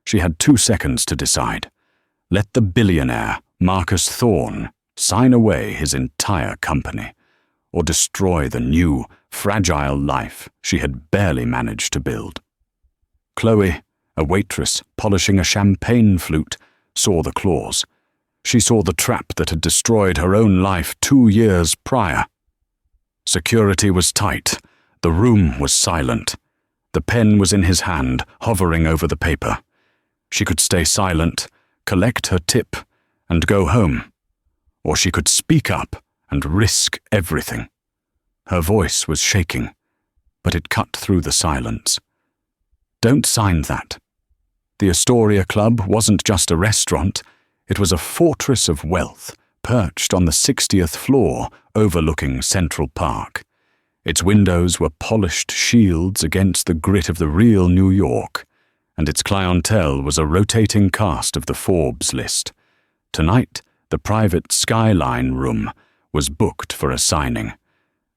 She had 2 seconds to decide. Let the billionaire, Marcus Thorne, sign away his entire company, or destroy the new, fragile life she had barely managed to build. Chloe, a waitress polishing a champagne flute, saw the clause. She saw the trap that had destroyed her own life 2 years prior. Security was tight. The room was silent. The pen was in his hand, hovering over the paper. She could stay silent, collect her tip, and go home. Or she could speak up and risk everything. Her voice was shaking, but it cut through the silence. Don't sign that. The Astoria Club wasn't just a restaurant. It was a fortress of wealth, perched on the 60th floor overlooking Central Park. Its windows were polished shields against the grit of the real New York, and its clientele was a rotating cast of the Forbes list. Tonight, the private Skyline room was booked for a signing.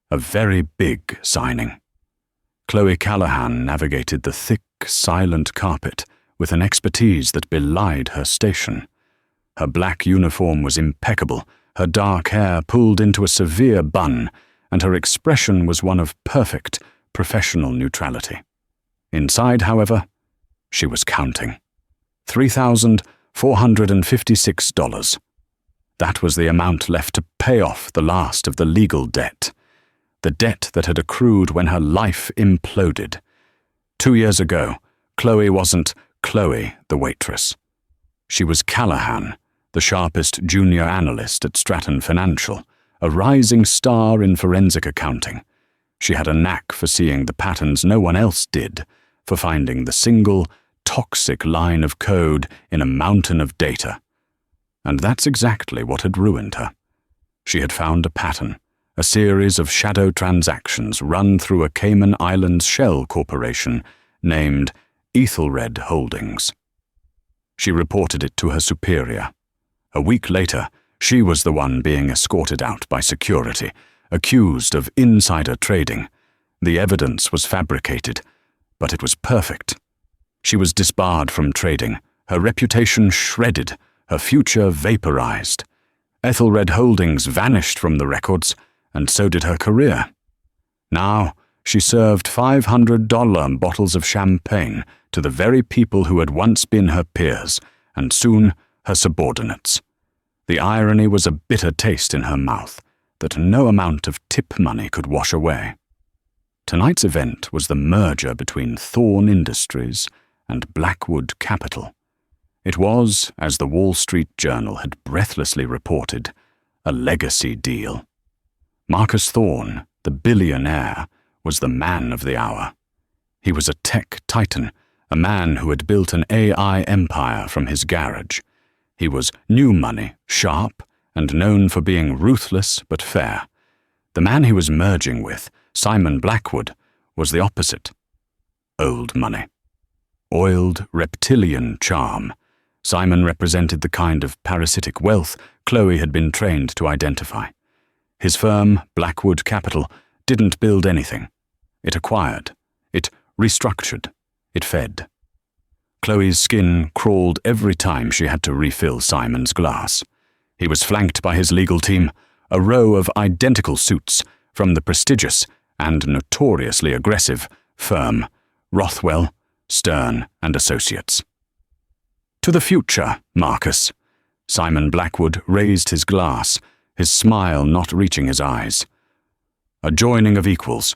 A very big signing. Chloe Callahan navigated the thick, silent carpet with an expertise that belied her station. Her black uniform was impeccable, her dark hair pulled into a severe bun, and her expression was one of perfect, professional neutrality. Inside, however, she was counting. $3,456. That was the amount left to pay off the last of the legal debt. The debt that had accrued when her life imploded. 2 years ago, Chloe wasn't Chloe the waitress. She was Callahan, the sharpest junior analyst at Stratton Financial, a rising star in forensic accounting. She had a knack for seeing the patterns no one else did, for finding the single, toxic line of code in a mountain of data. And that's exactly what had ruined her. She had found a pattern, a series of shadow transactions run through a Cayman Islands shell corporation named Ethelred Holdings. She reported it to her superior. A week later, she was the one being escorted out by security, accused of insider trading. The evidence was fabricated, but it was perfect. She was disbarred from trading, her reputation shredded, her future vaporized. Ethelred Holdings vanished from the records, and so did her career. Now, she served $500 bottles of champagne to the very people who had once been her peers, and soon her subordinates. The irony was a bitter taste in her mouth that no amount of tip money could wash away. Tonight's event was the merger between Thorne Industries and Blackwood Capital. It was, as the Wall Street Journal had breathlessly reported, a legacy deal. Marcus Thorne, the billionaire, was the man of the hour. He was a tech titan, a man who had built an AI empire from his garage. He was new money, sharp, and known for being ruthless but fair. The man he was merging with, Simon Blackwood, was the opposite. Old money. Oiled reptilian charm. Simon represented the kind of parasitic wealth Chloe had been trained to identify. His firm, Blackwood Capital, didn't build anything. It acquired. It restructured. It fed. Chloe's skin crawled every time she had to refill Simon's glass. He was flanked by his legal team, a row of identical suits from the prestigious and notoriously aggressive firm Rothwell, Stern and Associates. To the future, Marcus. Simon Blackwood raised his glass, his smile not reaching his eyes. A joining of equals.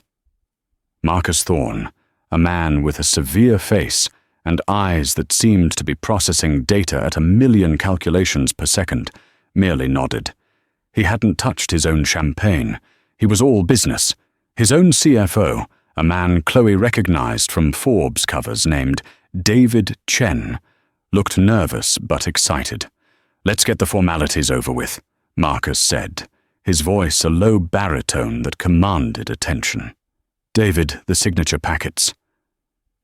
Marcus Thorne, a man with a severe face and eyes that seemed to be processing data at 1,000,000 calculations per second, merely nodded. He hadn't touched his own champagne. He was all business. His own CFO, a man Chloe recognized from Forbes covers named David Chen, looked nervous but excited. "Let's get the formalities over with," Marcus said, his voice a low baritone that commanded attention. "David, the signature packets."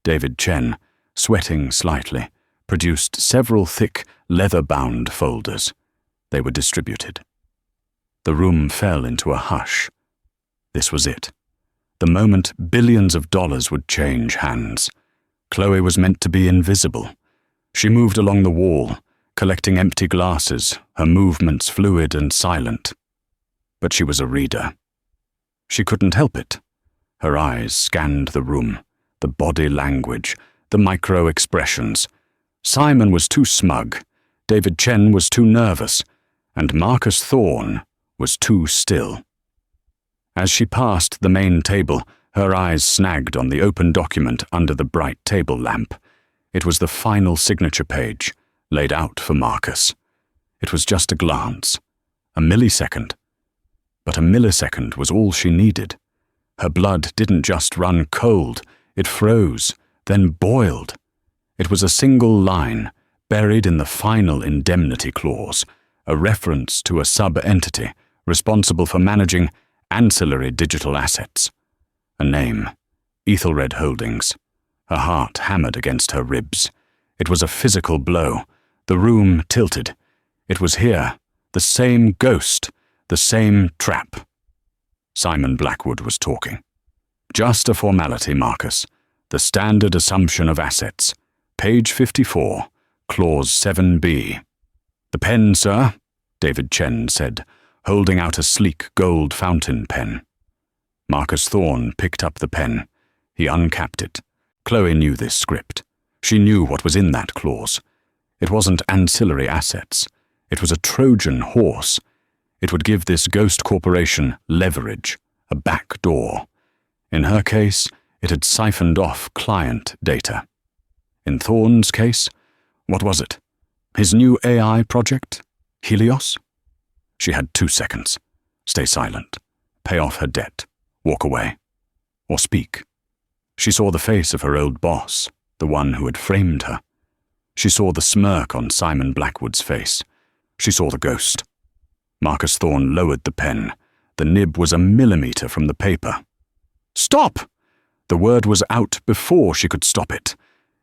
David Chen, sweating slightly, produced several thick, leather-bound folders. They were distributed. The room fell into a hush. This was it. The moment billions of dollars would change hands. Chloe was meant to be invisible. She moved along the wall, collecting empty glasses, her movements fluid and silent. But she was a reader. She couldn't help it. Her eyes scanned the room, the body language, the micro-expressions. Simon was too smug, David Chen was too nervous, and Marcus Thorne was too still. As she passed the main table, her eyes snagged on the open document under the bright table lamp. It was the final signature page, laid out for Marcus. It was just a glance, a millisecond. But a millisecond was all she needed. Her blood didn't just run cold, it froze, then boiled. It was a single line, buried in the final indemnity clause, a reference to a sub-entity responsible for managing ancillary digital assets. A name, Ethelred Holdings. Her heart hammered against her ribs. It was a physical blow. The room tilted. It was here, the same ghost, the same trap. Simon Blackwood was talking. Just a formality, Marcus. The standard assumption of assets. Page 54, Clause 7b. The pen, sir, David Chen said, holding out a sleek gold fountain pen. Marcus Thorne picked up the pen. He uncapped it. Chloe knew this script. She knew what was in that clause. It wasn't ancillary assets. It was a Trojan horse. It would give this ghost corporation leverage, a back door. In her case, it had siphoned off client data. In Thorne's case, what was it? His new AI project? Helios? She had 2 seconds. Stay silent. Pay off her debt. Walk away. Or speak. She saw the face of her old boss, the one who had framed her. She saw the smirk on Simon Blackwood's face. She saw the ghost. Marcus Thorne lowered the pen. The nib was a millimeter from the paper. Stop! The word was out before she could stop it.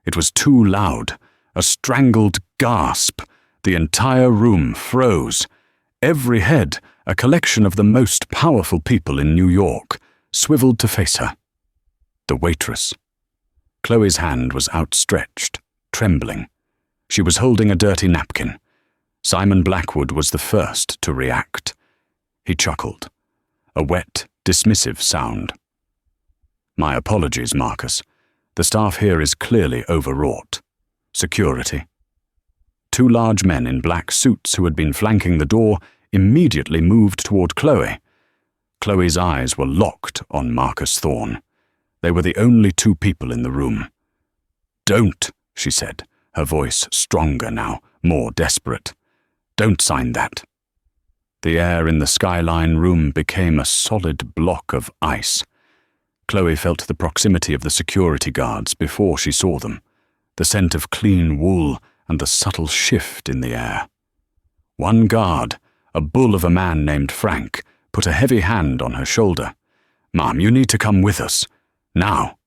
It was too loud. A strangled gasp. The entire room froze. Every head, a collection of the most powerful people in New York, swiveled to face her. The waitress. Chloe's hand was outstretched, trembling. She was holding a dirty napkin. Simon Blackwood was the first to react. He chuckled. A wet, dismissive sound. My apologies, Marcus. The staff here is clearly overwrought. Security. 2 large men in black suits who had been flanking the door immediately moved toward Chloe. Chloe's eyes were locked on Marcus Thorne. They were the only 2 people in the room. Don't, she said, her voice stronger now, more desperate. Don't sign that. The air in the skyline room became a solid block of ice. Chloe felt the proximity of the security guards before she saw them, the scent of clean wool and the subtle shift in the air. One guard, a bull of a man named Frank, put a heavy hand on her shoulder. Ma'am, you need to come with us. Now.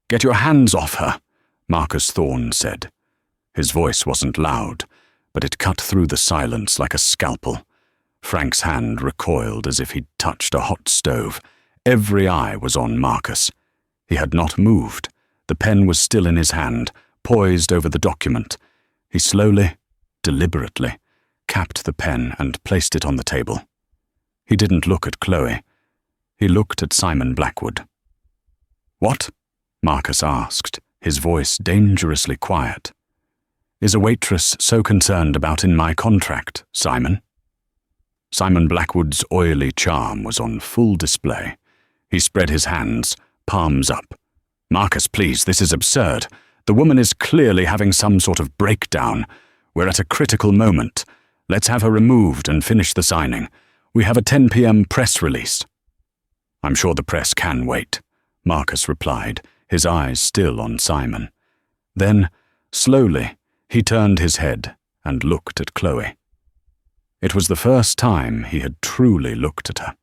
Get your hands off her, Marcus Thorne said. His voice wasn't loud, but it cut through the silence like a scalpel. Frank's hand recoiled as if he'd touched a hot stove. Every eye was on Marcus. He had not moved. The pen was still in his hand, poised over the document. He slowly, deliberately, capped the pen and placed it on the table. He didn't look at Chloe. He looked at Simon Blackwood. What? Marcus asked, his voice dangerously quiet. Is a waitress so concerned about in my contract, Simon? Simon Blackwood's oily charm was on full display. He spread his hands, palms up. Marcus, please, this is absurd. The woman is clearly having some sort of breakdown. We're at a critical moment. Let's have her removed and finish the signing. We have a 10 p.m. press release. I'm sure the press can wait, Marcus replied, his eyes still on Simon. Then, slowly, he turned his head and looked at Chloe. It was the first time he had truly looked at her.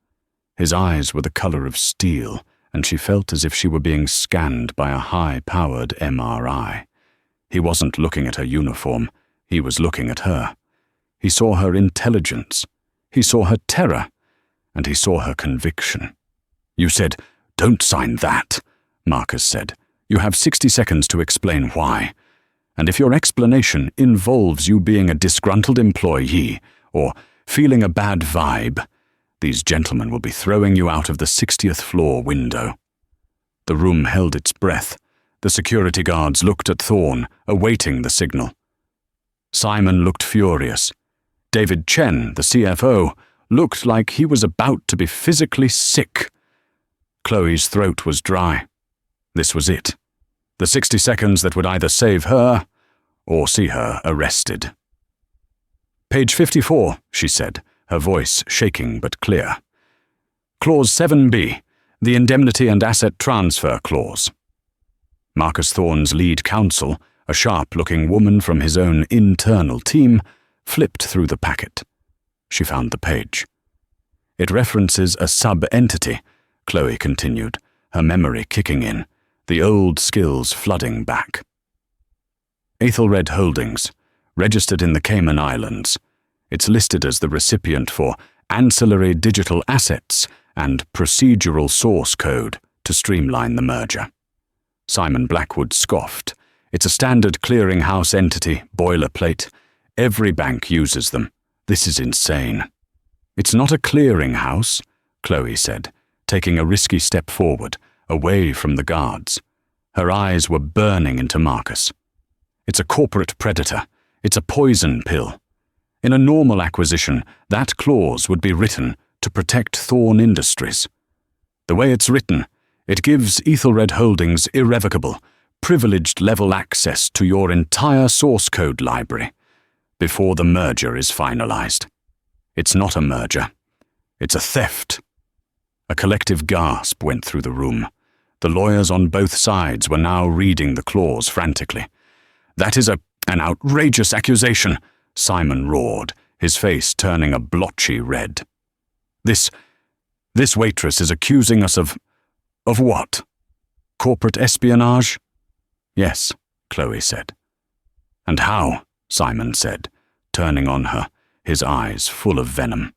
His eyes were the color of steel, and she felt as if she were being scanned by a high-powered MRI. He wasn't looking at her uniform, he was looking at her. He saw her intelligence, he saw her terror, and he saw her conviction. You said, "Don't sign that," Marcus said. You have 60 seconds to explain why. And if your explanation involves you being a disgruntled employee or feeling a bad vibe, these gentlemen will be throwing you out of the 60th floor window." The room held its breath. The security guards looked at Thorne, awaiting the signal. Simon looked furious. David Chen, the CFO, looked like he was about to be physically sick. Chloe's throat was dry. This was it. The 60 seconds that would either save her or see her arrested. "Page 54, she said, her voice shaking but clear. "Clause 7B, the Indemnity and Asset Transfer Clause." Marcus Thorne's lead counsel, a sharp-looking woman from his own internal team, flipped through the packet. She found the page. "It references a sub-entity," Chloe continued, her memory kicking in, the old skills flooding back. "Ethelred Holdings, registered in the Cayman Islands. It's listed as the recipient for ancillary digital assets and procedural source code to streamline the merger." Simon Blackwood scoffed. "It's a standard clearinghouse entity, boilerplate. Every bank uses them. This is insane." "It's not a clearinghouse," Chloe said, taking a risky step forward, away from the guards. Her eyes were burning into Marcus. "It's a corporate predator. It's a poison pill. In a normal acquisition, that clause would be written to protect Thorne Industries. The way it's written, it gives Ethelred Holdings irrevocable, privileged level access to your entire source code library before the merger is finalized. It's not a merger. It's a theft." A collective gasp went through the room. The lawyers on both sides were now reading the clause frantically. "That is an outrageous accusation," Simon roared, his face turning a blotchy red. This waitress is accusing us of what? Corporate espionage?" "Yes," Chloe said. "And how?" Simon said, turning on her, his eyes full of venom.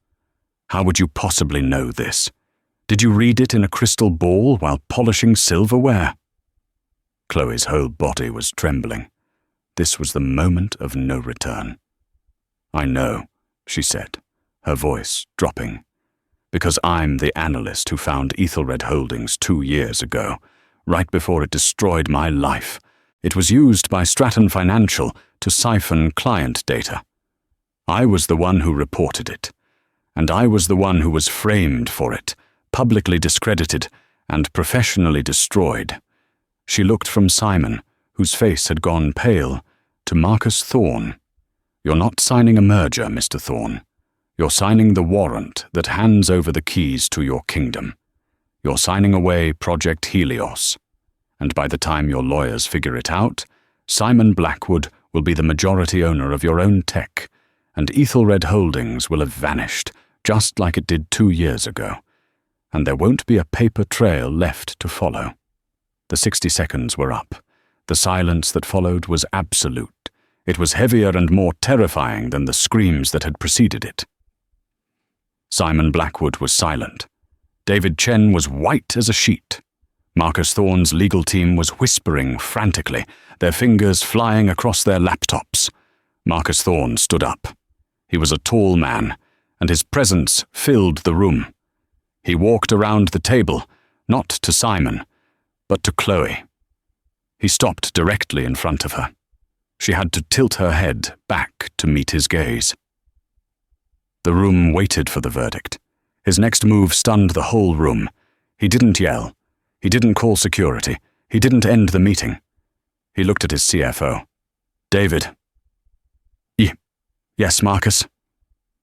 "How would you possibly know this? Did you read it in a crystal ball while polishing silverware?" Chloe's whole body was trembling. This was the moment of no return. "I know," she said, her voice dropping, "because I'm the analyst who found Ethelred Holdings 2 years ago, right before it destroyed my life. It was used by Stratton Financial to siphon client data. I was the one who reported it, and I was the one who was framed for it, publicly discredited, and professionally destroyed." She looked from Simon, whose face had gone pale, to Marcus Thorne. "You're not signing a merger, Mr. Thorne. You're signing the warrant that hands over the keys to your kingdom. You're signing away Project Helios. And by the time your lawyers figure it out, Simon Blackwood will be the majority owner of your own tech, and Ethelred Holdings will have vanished, just like it did 2 years ago. And there won't be a paper trail left to follow." The 60 seconds were up. The silence that followed was absolute. It was heavier and more terrifying than the screams that had preceded it. Simon Blackwood was silent. David Chen was white as a sheet. Marcus Thorne's legal team was whispering frantically, their fingers flying across their laptops. Marcus Thorne stood up. He was a tall man, and his presence filled the room. He walked around the table, not to Simon, but to Chloe. He stopped directly in front of her. She had to tilt her head back to meet his gaze. The room waited for the verdict. His next move stunned the whole room. He didn't yell. He didn't call security. He didn't end the meeting. He looked at his CFO. "David." Yes, Marcus?"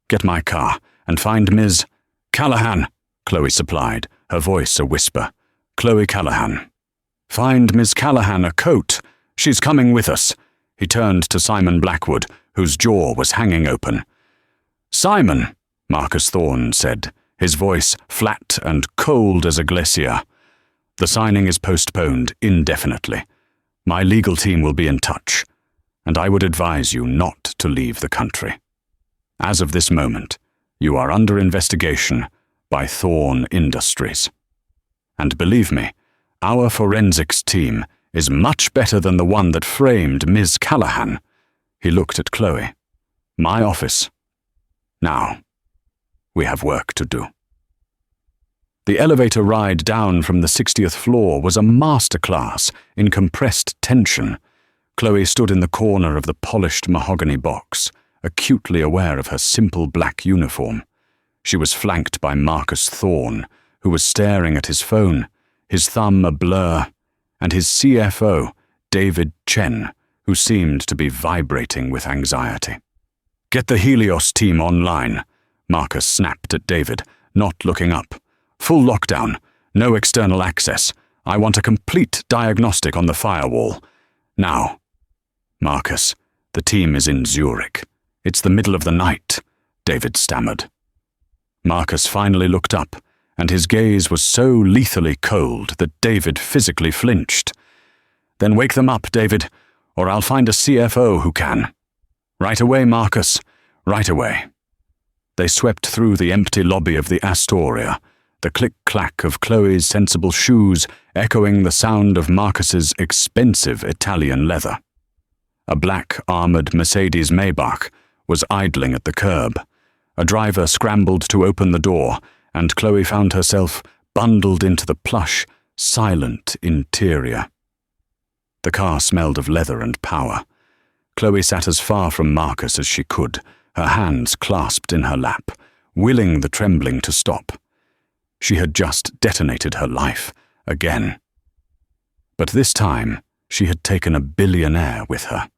"Get my car and find Ms. Callahan," Chloe supplied, her voice a whisper. "Chloe Callahan. Find Ms. Callahan a coat. She's coming with us." He turned to Simon Blackwood, whose jaw was hanging open. "Simon," Marcus Thorne said, his voice flat and cold as a glacier. "The signing is postponed indefinitely. My legal team will be in touch, and I would advise you not to leave the country. As of this moment, you are under investigation by Thorne Industries. And believe me, our forensics team is much better than the one that framed Ms. Callahan. He looked at Chloe. My office. Now, we have work to do. The elevator ride down from the 60th floor was a masterclass in compressed tension. Chloe stood in the corner of the polished mahogany box, acutely aware of her simple black uniform. She was flanked by Marcus Thorne, who was staring at his phone, his thumb a blur, and his CFO, David Chen, who seemed to be vibrating with anxiety. Get the Helios team online, Marcus snapped at David, not looking up. Full lockdown, no external access. I want a complete diagnostic on the firewall. Now. Marcus, the team is in Zurich. It's the middle of the night, David stammered. Marcus finally looked up, and his gaze was so lethally cold that David physically flinched. Then wake them up, David, or I'll find a CFO who can. Right away, Marcus, right away. They swept through the empty lobby of the Astoria, the click-clack of Chloe's sensible shoes echoing the sound of Marcus's expensive Italian leather. A black armored Mercedes Maybach was idling at the curb. A driver scrambled to open the door, and Chloe found herself bundled into the plush, silent interior. The car smelled of leather and power. Chloe sat as far from Marcus as she could, her hands clasped in her lap, willing the trembling to stop. She had just detonated her life, again. But this time, she had taken a billionaire with her.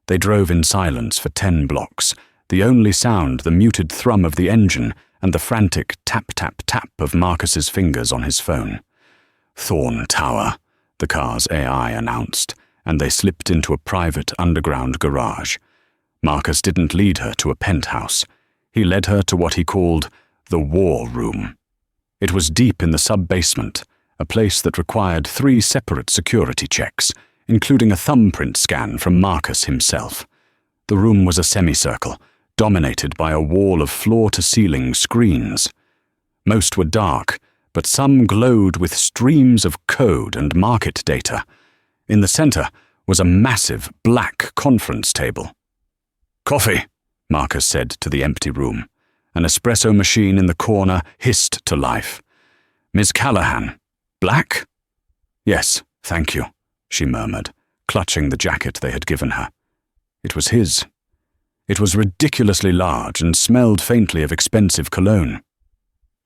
They drove in silence for 10 blocks, the only sound the muted thrum of the engine and the frantic tap-tap-tap of Marcus's fingers on his phone. Thorn Tower, the car's AI announced, and they slipped into a private underground garage. Marcus didn't lead her to a penthouse. He led her to what he called the War Room. It was deep in the sub-basement, a place that required 3 separate security checks, including a thumbprint scan from Marcus himself. The room was a semicircle, dominated by a wall of floor-to-ceiling screens. Most were dark, but some glowed with streams of code and market data. In the center was a massive black conference table. "Coffee," Marcus said to the empty room. An espresso machine in the corner hissed to life. "Ms. Callahan, black?" "Yes, thank you," she murmured, clutching the jacket they had given her. It was his. It was ridiculously large and smelled faintly of expensive cologne.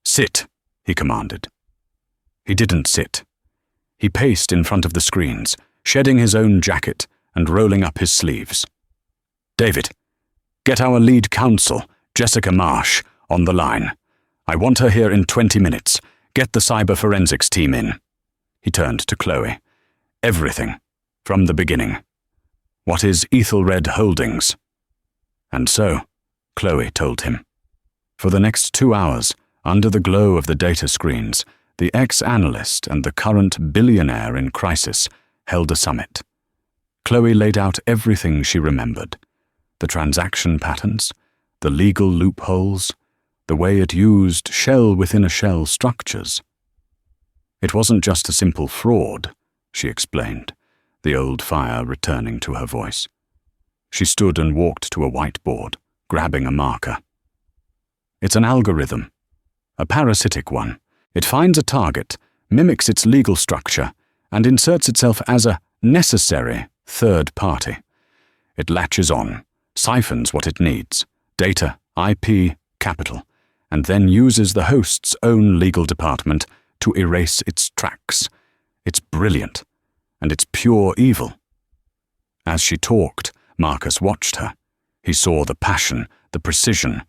"Sit," he commanded. He didn't sit. He paced in front of the screens, shedding his own jacket and rolling up his sleeves. "David, get our lead counsel, Jessica Marsh, on the line. I want her here in 20 minutes. Get the cyber forensics team in." He turned to Chloe. "Everything, from the beginning. What is Ethelred Holdings?" And so, Chloe told him. For the next 2 hours, under the glow of the data screens, the ex-analyst and the current billionaire in crisis held a summit. Chloe laid out everything she remembered. The transaction patterns, the legal loopholes, the way it used shell-within-a-shell structures. It wasn't just a simple fraud, she explained, the old fire returning to her voice. She stood and walked to a whiteboard, grabbing a marker. "It's an algorithm, a parasitic one. It finds a target, mimics its legal structure, and inserts itself as a necessary third party. It latches on, siphons what it needs, data, IP, capital, and then uses the host's own legal department to erase its tracks. It's brilliant, and it's pure evil." As she talked, Marcus watched her. He saw the passion, the precision.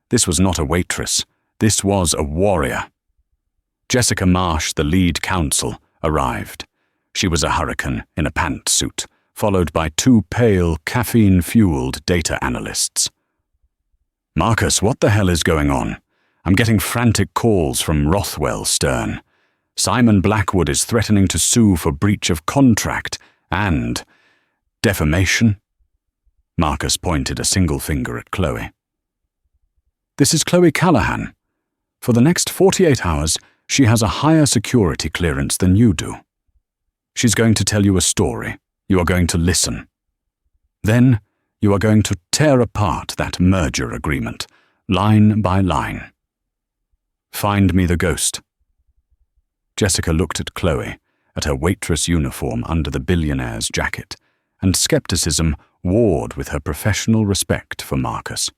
This was not a waitress. This was a warrior. Jessica Marsh, the lead counsel, arrived. She was a hurricane in a pantsuit, followed by 2 pale, caffeine-fueled data analysts. "Marcus, what the hell is going on? I'm getting frantic calls from Rothwell Stern. Simon Blackwood is threatening to sue for breach of contract and defamation." Marcus pointed a single finger at Chloe. "This is Chloe Callahan. For the next 48 hours, she has a higher security clearance than you do." She's going to tell you a story. You are going to listen. Then you are going to tear apart that merger agreement, line by line. Find me the ghost. Jessica looked at Chloe, at her waitress uniform under the billionaire's jacket, and skepticism warred with her professional respect for Marcus.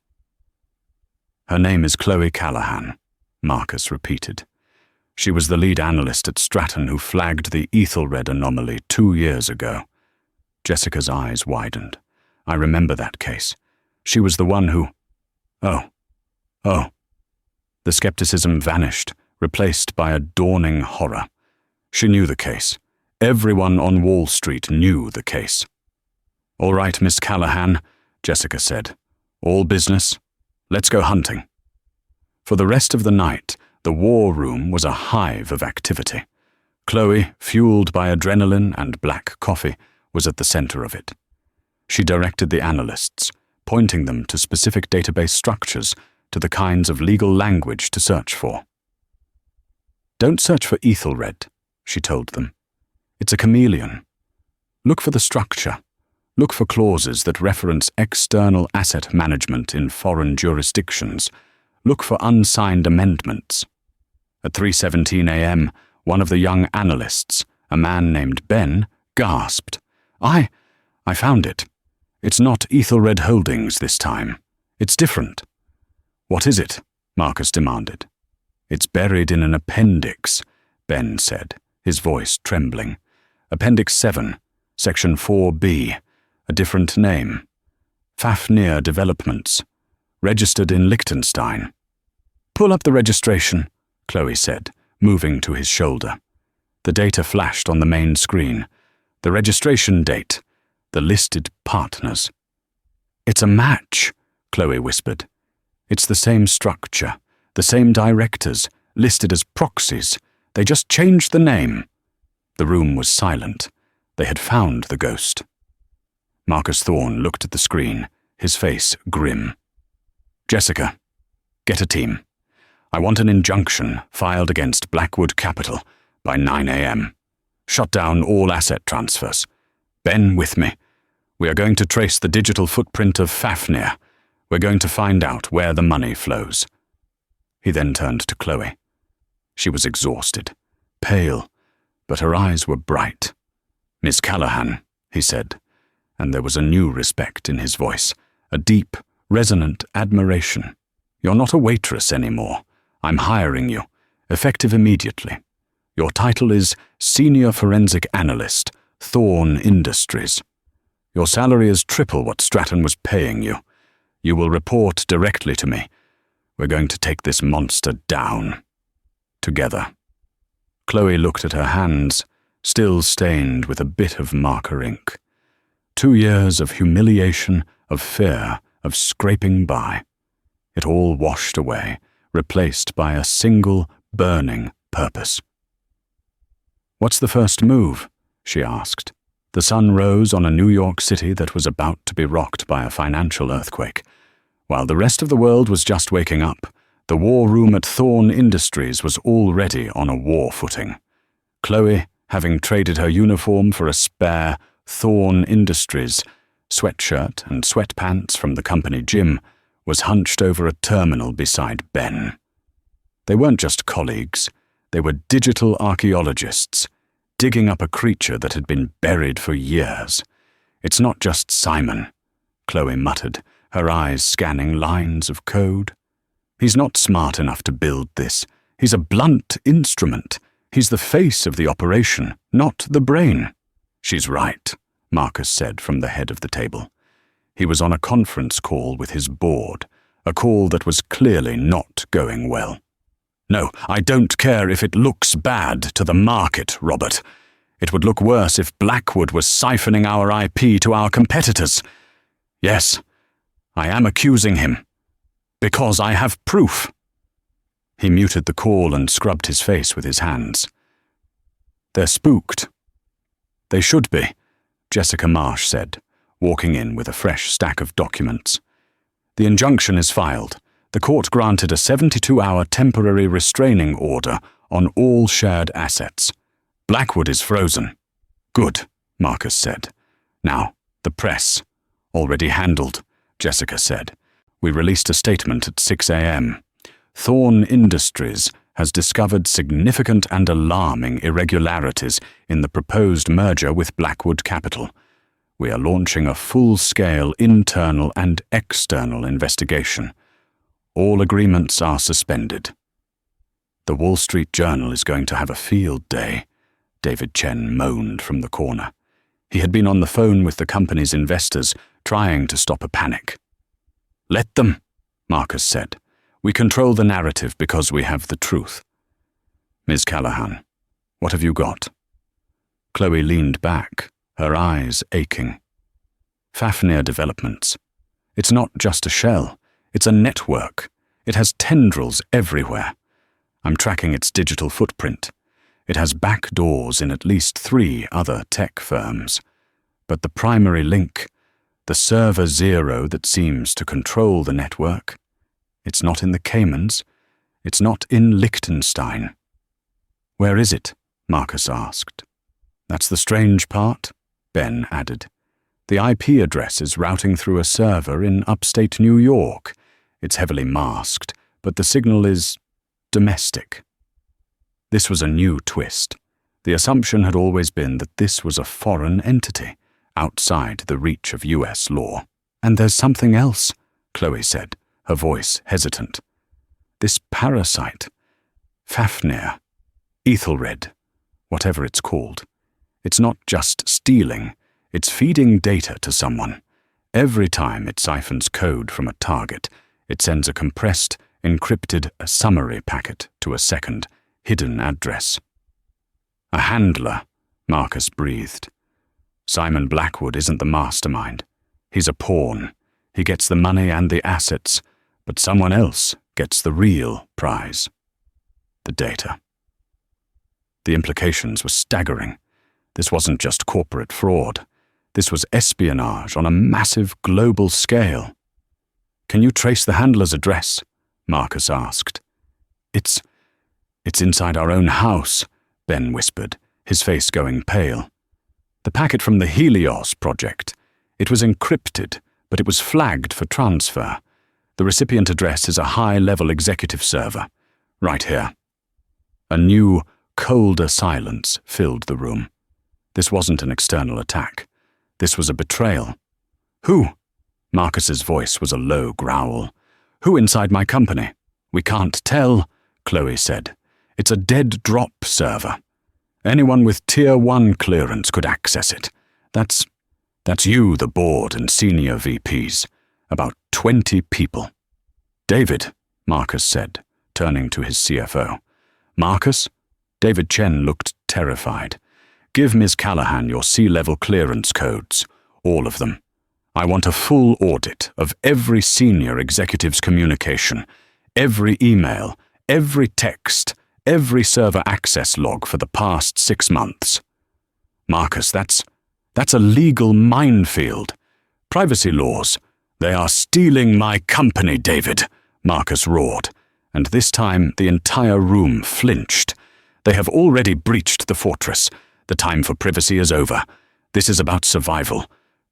Her name is Chloe Callahan, Marcus repeated. She was the lead analyst at Stratton who flagged the Ethelred anomaly 2 years ago. Jessica's eyes widened. I remember that case. She was the one who... Oh. The skepticism vanished, replaced by a dawning horror. She knew the case. Everyone on Wall Street knew the case. "All right, Miss Callahan," Jessica said. "All business? Let's go hunting." For the rest of the night, the war room was a hive of activity. Chloe, fueled by adrenaline and black coffee, was at the center of it. She directed the analysts, pointing them to specific database structures, to the kinds of legal language to search for. "Don't search for Ethelred," she told them. "It's a chameleon. Look for the structure. Look for clauses that reference external asset management in foreign jurisdictions. Look for unsigned amendments." At 3:17 a.m., one of the young analysts, a man named Ben, gasped. I found it. It's not Ethelred Holdings this time. It's different." "What is it?" Marcus demanded. "It's buried in an appendix," Ben said, his voice trembling. "Appendix 7, Section 4B, a different name. Fafnir Developments, registered in Liechtenstein." "Pull up the registration," Chloe said, moving to his shoulder. The data flashed on the main screen. The registration date, the listed partners. "It's a match," Chloe whispered. "It's the same structure, the same directors, listed as proxies. They just changed the name." The room was silent. They had found the ghost. Marcus Thorne looked at the screen, his face grim. "Jessica, get a team. I want an injunction filed against Blackwood Capital by 9 a.m. Shut down all asset transfers. Ben with me. We are going to trace the digital footprint of Fafnir. We're going to find out where the money flows." He then turned to Chloe. She was exhausted, pale, but her eyes were bright. "Miss Callahan," he said, and there was a new respect in his voice, a deep, resonant admiration. "You're not a waitress anymore. I'm hiring you, effective immediately. Your title is Senior Forensic Analyst, Thorne Industries. Your salary is triple what Stratton was paying you. You will report directly to me. We're going to take this monster down. Together." Chloe looked at her hands, still stained with a bit of marker ink. 2 years of humiliation, of fear, of scraping by. It all washed away, replaced by a single, burning purpose. "What's the first move?" she asked. The sun rose on a New York City that was about to be rocked by a financial earthquake. While the rest of the world was just waking up, the war room at Thorne Industries was already on a war footing. Chloe, having traded her uniform for a spare Thorne Industries sweatshirt and sweatpants from the company gym, was hunched over a terminal beside Ben. They weren't just colleagues, they were digital archaeologists, digging up a creature that had been buried for years. "It's not just Simon," Chloe muttered, her eyes scanning lines of code. "He's not smart enough to build this. He's a blunt instrument. He's the face of the operation, not the brain." "She's right," Marcus said from the head of the table. He was on a conference call with his board, a call that was clearly not going well. "No, I don't care if it looks bad to the market, Robert. It would look worse if Blackwood was siphoning our IP to our competitors. Yes, I am accusing him. Because I have proof." He muted the call and scrubbed his face with his hands. "They're spooked." "They should be," Jessica Marsh said, walking in with a fresh stack of documents. "The injunction is filed. The court granted a 72-hour temporary restraining order on all shared assets. Blackwood is frozen. Good, Marcus said. Now, the press. Already handled, Jessica said. We released a statement at 6 a.m. Thorn Industries has discovered significant and alarming irregularities in the proposed merger with Blackwood Capital. We are launching a full-scale internal and external investigation. All agreements are suspended. The Wall Street Journal is going to have a field day, David Chen moaned from the corner. He had been on the phone with the company's investors, trying to stop a panic. Let them, Marcus said. We control the narrative because we have the truth. Ms. Callahan, what have you got? Chloe leaned back, her eyes aching. Fafnir Developments. It's not just a shell. It's a network. It has tendrils everywhere. I'm tracking its digital footprint. It has back doors in at least 3 other tech firms. But the primary link, the server zero that seems to control the network, it's not in the Caymans. It's not in Liechtenstein. Where is it? Marcus asked. That's the strange part, Ben added. The IP address is routing through a server in upstate New York. It's heavily masked, but the signal is domestic. This was a new twist. The assumption had always been that this was a foreign entity, outside the reach of US law. And there's something else, Chloe said, her voice hesitant. This parasite, Fafnir, Ethelred, whatever it's called. It's not just stealing, it's feeding data to someone. Every time it siphons code from a target, it sends a compressed, encrypted summary packet to a second, hidden address. A handler, Marcus breathed. Simon Blackwood isn't the mastermind. He's a pawn. He gets the money and the assets, but someone else gets the real prize. The data. The implications were staggering. This wasn't just corporate fraud. This was espionage on a massive global scale. Can you trace the handler's address? Marcus asked. It's inside our own house, Ben whispered, his face going pale. The packet from the Helios project. It was encrypted, but it was flagged for transfer. The recipient address is a high-level executive server. Right here. A new, colder silence filled the room. This wasn't an external attack. This was a betrayal. Who? Marcus's voice was a low growl. Who inside my company? We can't tell, Chloe said. It's a dead drop server. Anyone with Tier 1 clearance could access it. That's you, the board and senior VPs. About 20 people. David, Marcus said, turning to his CFO. Marcus? David Chen looked terrified. Give Ms. Callahan your C-level clearance codes. All of them. I want a full audit of every senior executive's communication, every email, every text, every server access log for the past 6 months. Marcus, that's a legal minefield. Privacy laws. They are stealing my company, David, Marcus roared, and this time the entire room flinched. They have already breached the fortress. The time for privacy is over. This is about survival.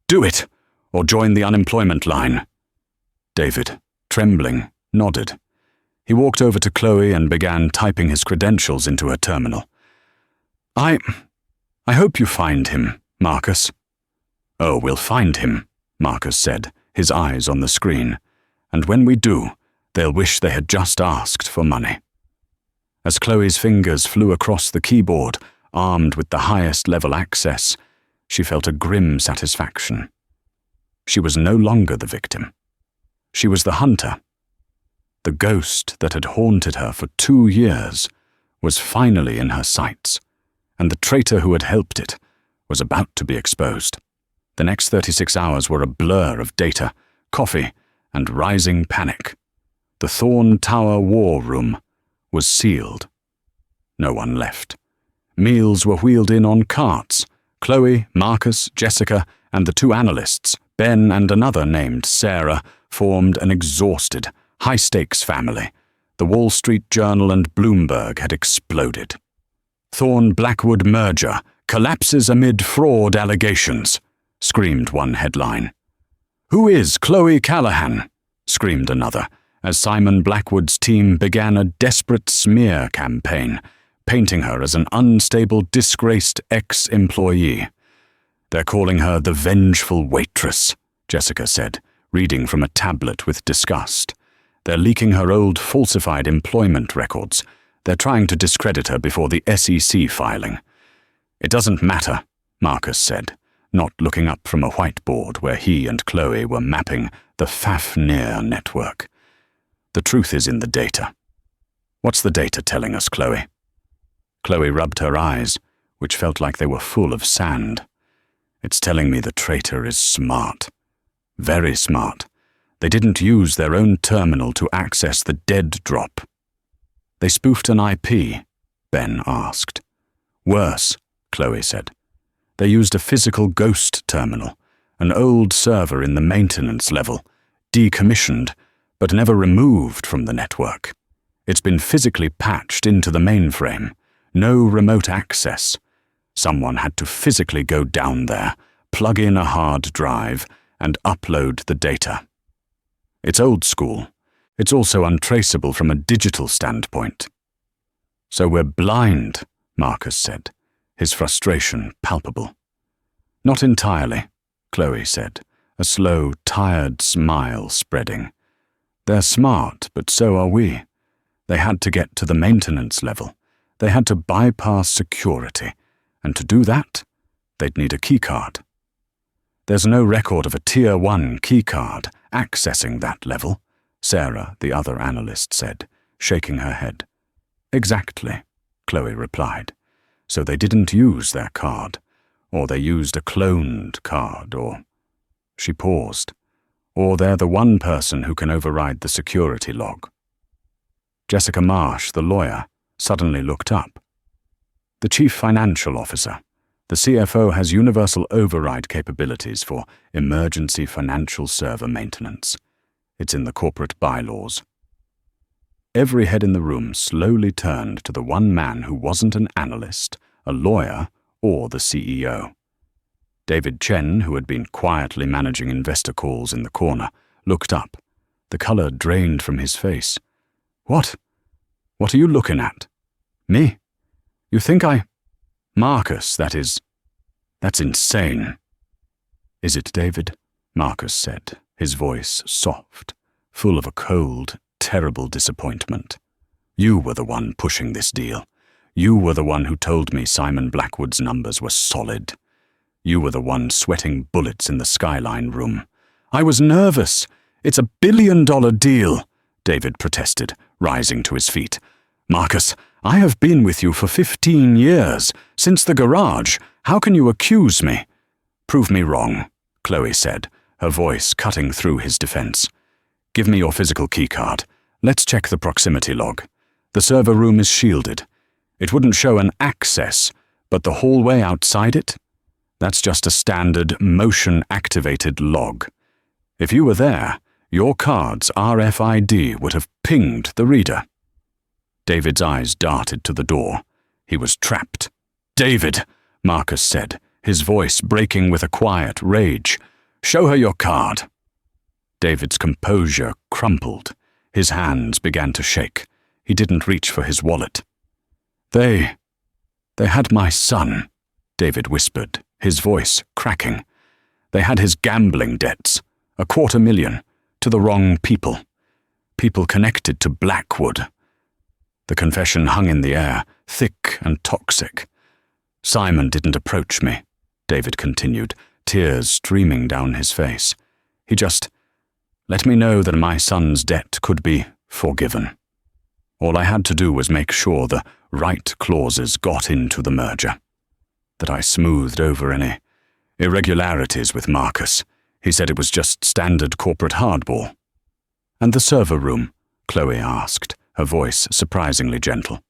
Do it, or join the unemployment line. David, trembling, nodded. He walked over to Chloe and began typing his credentials into her terminal. I hope you find him, Marcus. Oh, we'll find him, Marcus said, his eyes on the screen. And when we do, they'll wish they had just asked for money. As Chloe's fingers flew across the keyboard, armed with the highest level access, she felt a grim satisfaction. She was no longer the victim. She was the hunter. The ghost that had haunted her for 2 years was finally in her sights, and the traitor who had helped it was about to be exposed. The next 36 hours were a blur of data, coffee, and rising panic. The Thorn Tower war room was sealed. No one left. Meals were wheeled in on carts. Chloe, Marcus, Jessica, and the 2 analysts, Ben and another named Sarah, formed an exhausted, high-stakes family. The Wall Street Journal and Bloomberg had exploded. Thorn Blackwood merger "Collapses amid fraud allegations," screamed one headline. "Who is Chloe Callahan?" screamed another, as Simon Blackwood's team began a desperate smear campaign, painting her as an unstable, disgraced ex-employee. "They're calling her the vengeful waitress," Jessica said, reading from a tablet with disgust. "They're leaking her old falsified employment records. They're trying to discredit her before the SEC filing." "It doesn't matter," Marcus said, not looking up from a whiteboard where he and Chloe were mapping the Fafnir network. "The truth is in the data." "What's the data telling us, Chloe?" Chloe rubbed her eyes, which felt like they were full of sand. "It's telling me the traitor is smart. Very smart. They didn't use their own terminal to access the dead drop." "They spoofed an IP?" Ben asked. "Worse," Chloe said. "They used a physical ghost terminal, an old server in the maintenance level, decommissioned, but never removed from the network. It's been physically patched into the mainframe. No remote access. Someone had to physically go down there, plug in a hard drive, and upload the data. It's old school. It's also untraceable from a digital standpoint." "So we're blind," Marcus said, his frustration palpable. "Not entirely," Chloe said, a slow, tired smile spreading. "They're smart, but so are we. They had to get to the maintenance level. They had to bypass security, and to do that, they'd need a keycard. There's no record of a Tier 1 keycard accessing that level," Sarah, the other analyst, said, shaking her head. "Exactly," Chloe replied. "So they didn't use their card, or they used a cloned card, or—" She paused. "Or they're the one person who can override the security log." Jessica Marsh, the lawyer, suddenly looked up. "The chief financial officer. The CFO has universal override capabilities for emergency financial server maintenance. It's in the corporate bylaws." Every head in the room slowly turned to the one man who wasn't an analyst, a lawyer, or the CEO. David Chen, who had been quietly managing investor calls in the corner, looked up. The color drained from his face. What are you looking at? Me? You think I—" "Marcus, that is. That's insane." "Is it, David?" Marcus said, his voice soft, full of a cold, terrible disappointment. "You were the one pushing this deal. You were the one who told me Simon Blackwood's numbers were solid. You were the one sweating bullets in the Skyline room. I was nervous. It's a billion-dollar deal," David protested, rising to his feet. "Marcus, I have been with you for 15 years, since the garage. How can you accuse me?" "Prove me wrong," Chloe said, her voice cutting through his defense. "Give me your physical keycard. Let's check the proximity log. The server room is shielded. It wouldn't show an access, but the hallway outside it? That's just a standard motion-activated log. If you were there, your card's RFID would have pinged the reader." David's eyes darted to the door. He was trapped. "David," Marcus said, his voice breaking with a quiet rage, "show her your card." David's composure crumpled. His hands began to shake. He didn't reach for his wallet. They had my son," David whispered, his voice cracking. "They had his gambling debts, $250,000, to the wrong people. People connected to Blackwood." The confession hung in the air, thick and toxic. "Simon didn't approach me," David continued, tears streaming down his face. "He just let me know that my son's debt could be forgiven. All I had to do was make sure the right clauses got into the merger. That I smoothed over any irregularities with Marcus. He said it was just standard corporate hardball." "And the server room?" Chloe asked, her voice surprisingly gentle.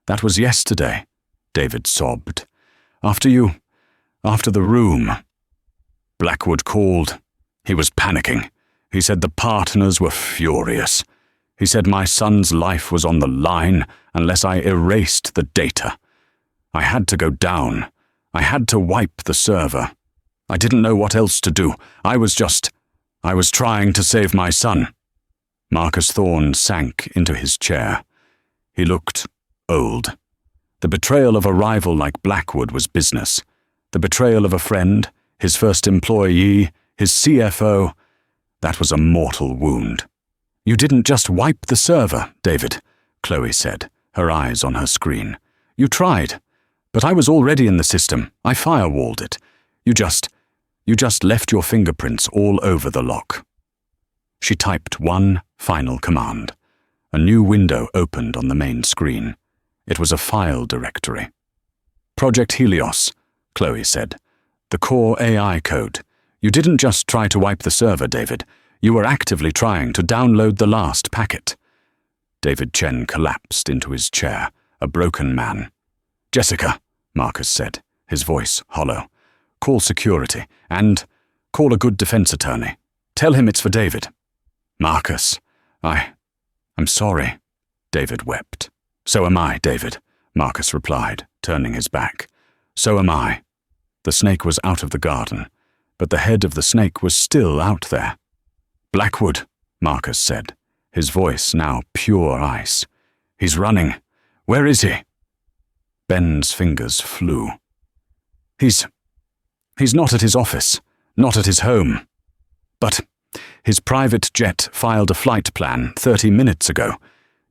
"That was yesterday," David sobbed. After the room." Blackwood called. He was panicking. He said the partners were furious. He said my son's life was on the line unless I erased the data. I had to go down. I had to wipe the server. I didn't know what else to do. I was trying to save my son." Marcus Thorne sank into his chair. He looked old. The betrayal of a rival like Blackwood was business. The betrayal of a friend, his first employee, his CFO, that was a mortal wound. "You didn't just wipe the server, David," Chloe said, her eyes on her screen. "You tried, but I was already in the system. I firewalled it. You just left your fingerprints all over the lock." She typed one final command. A new window opened on the main screen. It was a file directory. "Project Helios," Chloe said. "The core AI code. You didn't just try to wipe the server, David. You were actively trying to download the last packet." David Chen collapsed into his chair, a broken man. "Jessica," Marcus said, his voice hollow. "Call security, and call a good defense attorney. Tell him it's for David." "Marcus, I'm sorry," David wept. "So am I, David," Marcus replied, turning his back. "So am I." The snake was out of the garden, but the head of the snake was still out there. "Blackwood," Marcus said, his voice now pure ice. "He's running. Where is he?" Ben's fingers flew. He's not at his office, not at his home. But his private jet filed a flight plan 30 minutes ago.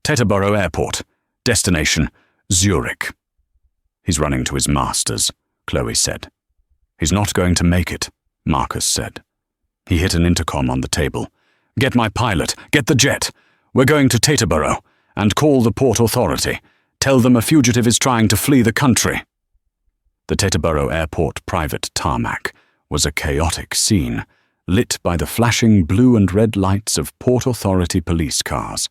Teterboro Airport. Destination, Zurich. "He's running to his masters," Chloe said. "He's not going to make it," Marcus said. He hit an intercom on the table. "Get my pilot. Get the jet. We're going to Teterboro. And call the Port Authority. Tell them a fugitive is trying to flee the country." The Teterboro Airport private tarmac was a chaotic scene, lit by the flashing blue and red lights of Port Authority police cars.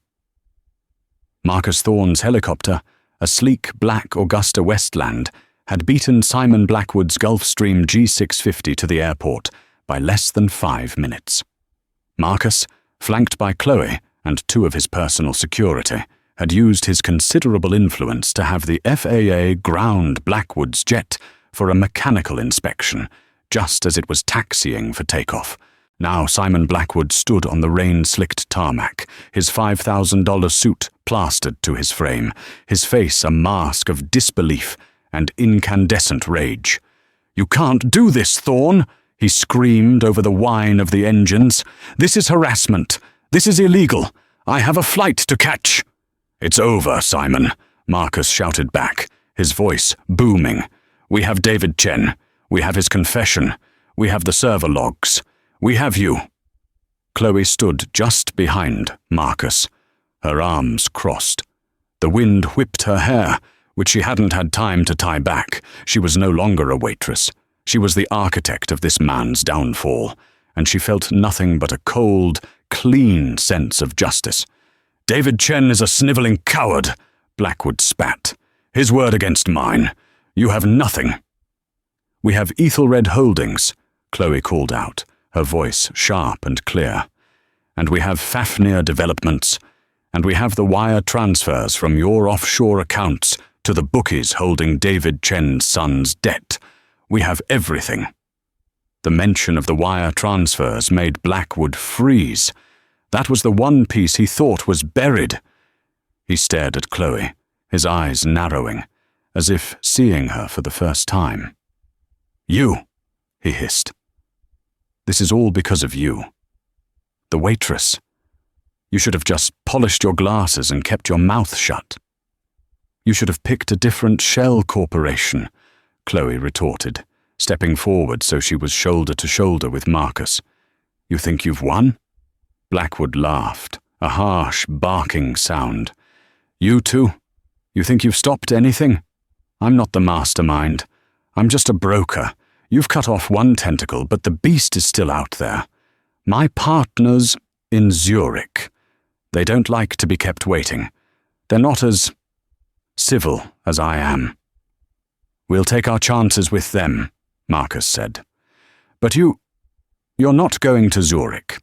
Marcus Thorne's helicopter, a sleek black Augusta Westland, had beaten Simon Blackwood's Gulfstream G650 to the airport by less than 5 minutes. Marcus, flanked by Chloe and 2 of his personal security, had used his considerable influence to have the FAA ground Blackwood's jet for a mechanical inspection, just as it was taxiing for takeoff. Now Simon Blackwood stood on the rain-slicked tarmac, his $5,000 suit plastered to his frame, his face a mask of disbelief and incandescent rage. "You can't do this, Thorne!" he screamed over the whine of the engines. "This is harassment. This is illegal. I have a flight to catch." "It's over, Simon," Marcus shouted back, his voice booming. "We have David Chen. We have his confession. We have the server logs. We have you." Chloe stood just behind Marcus, her arms crossed. The wind whipped her hair, which she hadn't had time to tie back. She was no longer a waitress. She was the architect of this man's downfall, and she felt nothing but a cold, clean sense of justice. "David Chen is a sniveling coward," Blackwood spat. "His word against mine. You have nothing." "We have Ethelred Holdings," Chloe called out, her voice sharp and clear. "And we have Fafnir Developments, and we have the wire transfers from your offshore accounts to the bookies holding David Chen's son's debt. We have everything." The mention of the wire transfers made Blackwood freeze. That was the one piece he thought was buried. He stared at Chloe, his eyes narrowing, as if seeing her for the first time. "You," he hissed. "This is all because of you. The waitress. You should have just polished your glasses and kept your mouth shut." "You should have picked a different shell corporation," Chloe retorted, stepping forward so she was shoulder to shoulder with Marcus. "You think you've won?" Blackwood laughed, a harsh, barking sound. "You two? You think you've stopped anything? I'm not the mastermind. I'm just a broker. You've cut off one tentacle, but the beast is still out there. My partners in Zurich. They don't like to be kept waiting. They're not as civil as I am." "We'll take our chances with them," Marcus said. "But you're not going to Zurich.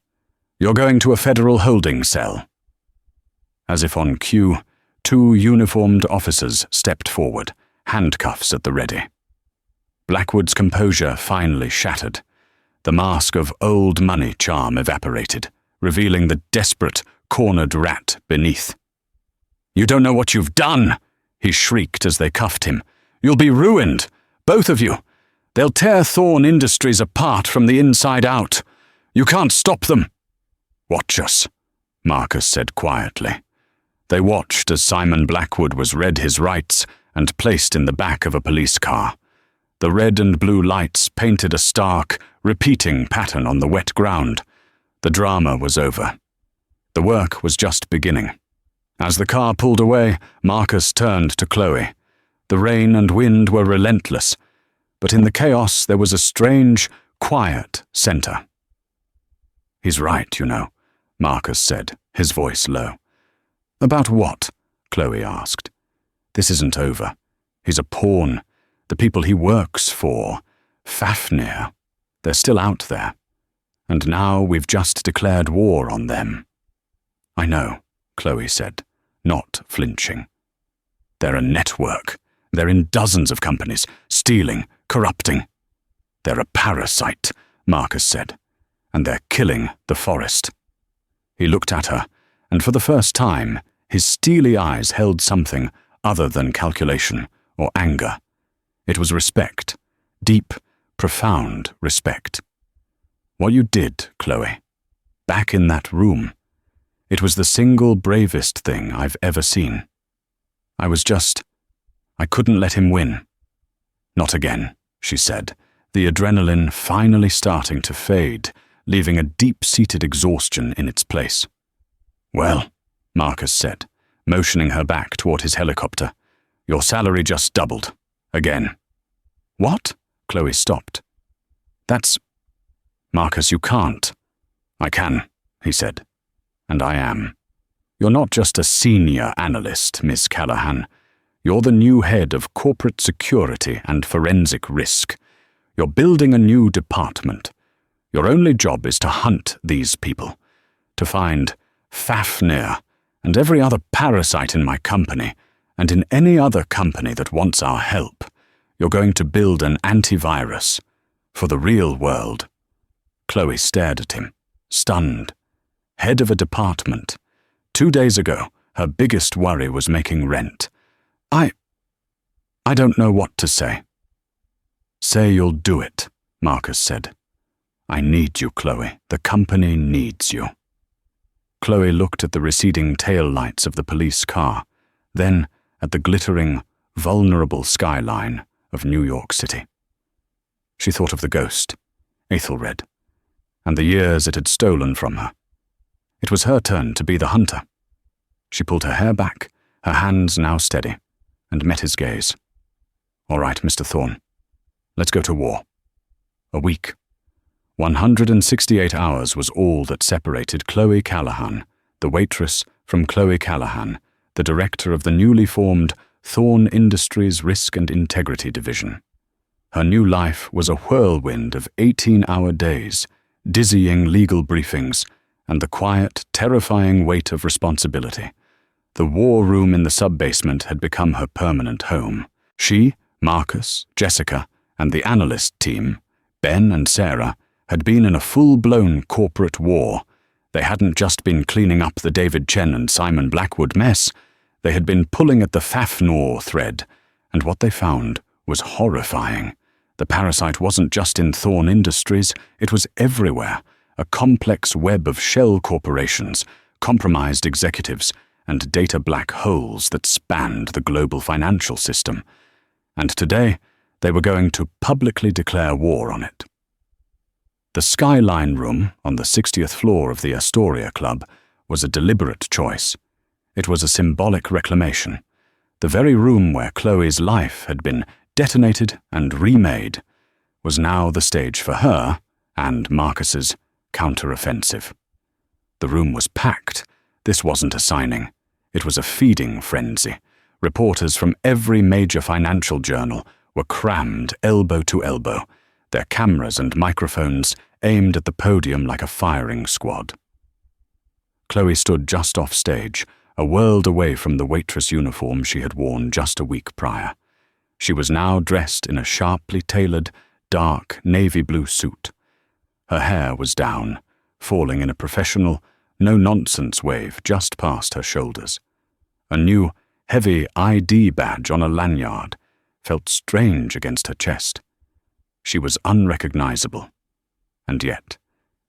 You're going to a federal holding cell." As if on cue, 2 uniformed officers stepped forward, handcuffs at the ready. Blackwood's composure finally shattered. The mask of old money charm evaporated, revealing the desperate, cornered rat beneath. "You don't know what you've done!" he shrieked as they cuffed him. "You'll be ruined, both of you. They'll tear Thorn Industries apart from the inside out. You can't stop them." "Watch us," Marcus said quietly. They watched as Simon Blackwood was read his rights and placed in the back of a police car. The red and blue lights painted a stark, repeating pattern on the wet ground. The drama was over. The work was just beginning. As the car pulled away, Marcus turned to Chloe. The rain and wind were relentless, but in the chaos there was a strange, quiet center. "He's right, you know," Marcus said, his voice low. "About what?" Chloe asked. "This isn't over. He's a pawn. The people he works for, Fafnir, they're still out there. And now we've just declared war on them." "I know," Chloe said, not flinching. "They're a network. They're in dozens of companies, stealing, corrupting." "They're a parasite," Marcus said, "and they're killing the forest." He looked at her, and for the first time, his steely eyes held something other than calculation or anger. It was respect, deep, profound respect. "What you did, Chloe, back in that room, it was the single bravest thing I've ever seen. I couldn't let him win." "Not again," she said, the adrenaline finally starting to fade, leaving a deep-seated exhaustion in its place. "Well," Marcus said, motioning her back toward his helicopter, "your salary just doubled. Again." "What?" Chloe stopped. "That's... Marcus, you can't." "I can," he said. "And I am. You're not just a senior analyst, Miss Callahan. You're the new head of corporate security and forensic risk. You're building a new department. Your only job is to hunt these people, to find Fafnir and every other parasite in my company, and in any other company that wants our help. You're going to build an antivirus for the real world." Chloe stared at him, stunned. Head of a department. 2 days ago, her biggest worry was making rent. I don't know what to say." "Say you'll do it," Marcus said. "I need you, Chloe. The company needs you." Chloe looked at the receding tail lights of the police car, then at the glittering, vulnerable skyline of New York City. She thought of the ghost, Ethelred, and the years it had stolen from her. It was her turn to be the hunter. She pulled her hair back, her hands now steady, and met his gaze. "All right, Mr. Thorne, let's go to war." A week. 168 hours was all that separated Chloe Callahan, the waitress, from Chloe Callahan, the director of the newly formed Thorn Industries Risk and Integrity Division. Her new life was a whirlwind of 18-hour days, dizzying legal briefings, and the quiet, terrifying weight of responsibility. The war room in the sub-basement had become her permanent home. She, Marcus, Jessica, and the analyst team, Ben and Sarah, had been in a full-blown corporate war. They hadn't just been cleaning up the David Chen and Simon Blackwood mess. They had been pulling at the Fafnir thread, and what they found was horrifying. The parasite wasn't just in Thorn Industries, it was everywhere, a complex web of shell corporations, compromised executives, and data black holes that spanned the global financial system. And today, they were going to publicly declare war on it. The Skyline Room on the 60th floor of the Astoria Club was a deliberate choice. It was a symbolic reclamation. The very room where Chloe's life had been detonated and remade was now the stage for her and Marcus's counteroffensive. The room was packed. This wasn't a signing. It was a feeding frenzy. Reporters from every major financial journal were crammed elbow to elbow, their cameras and microphones aimed at the podium like a firing squad. Chloe stood just off stage, a world away from the waitress uniform she had worn just a week prior. She was now dressed in a sharply tailored, dark navy blue suit. Her hair was down, falling in a professional, no-nonsense wave just past her shoulders. A new, heavy ID badge on a lanyard felt strange against her chest. She was unrecognizable, and yet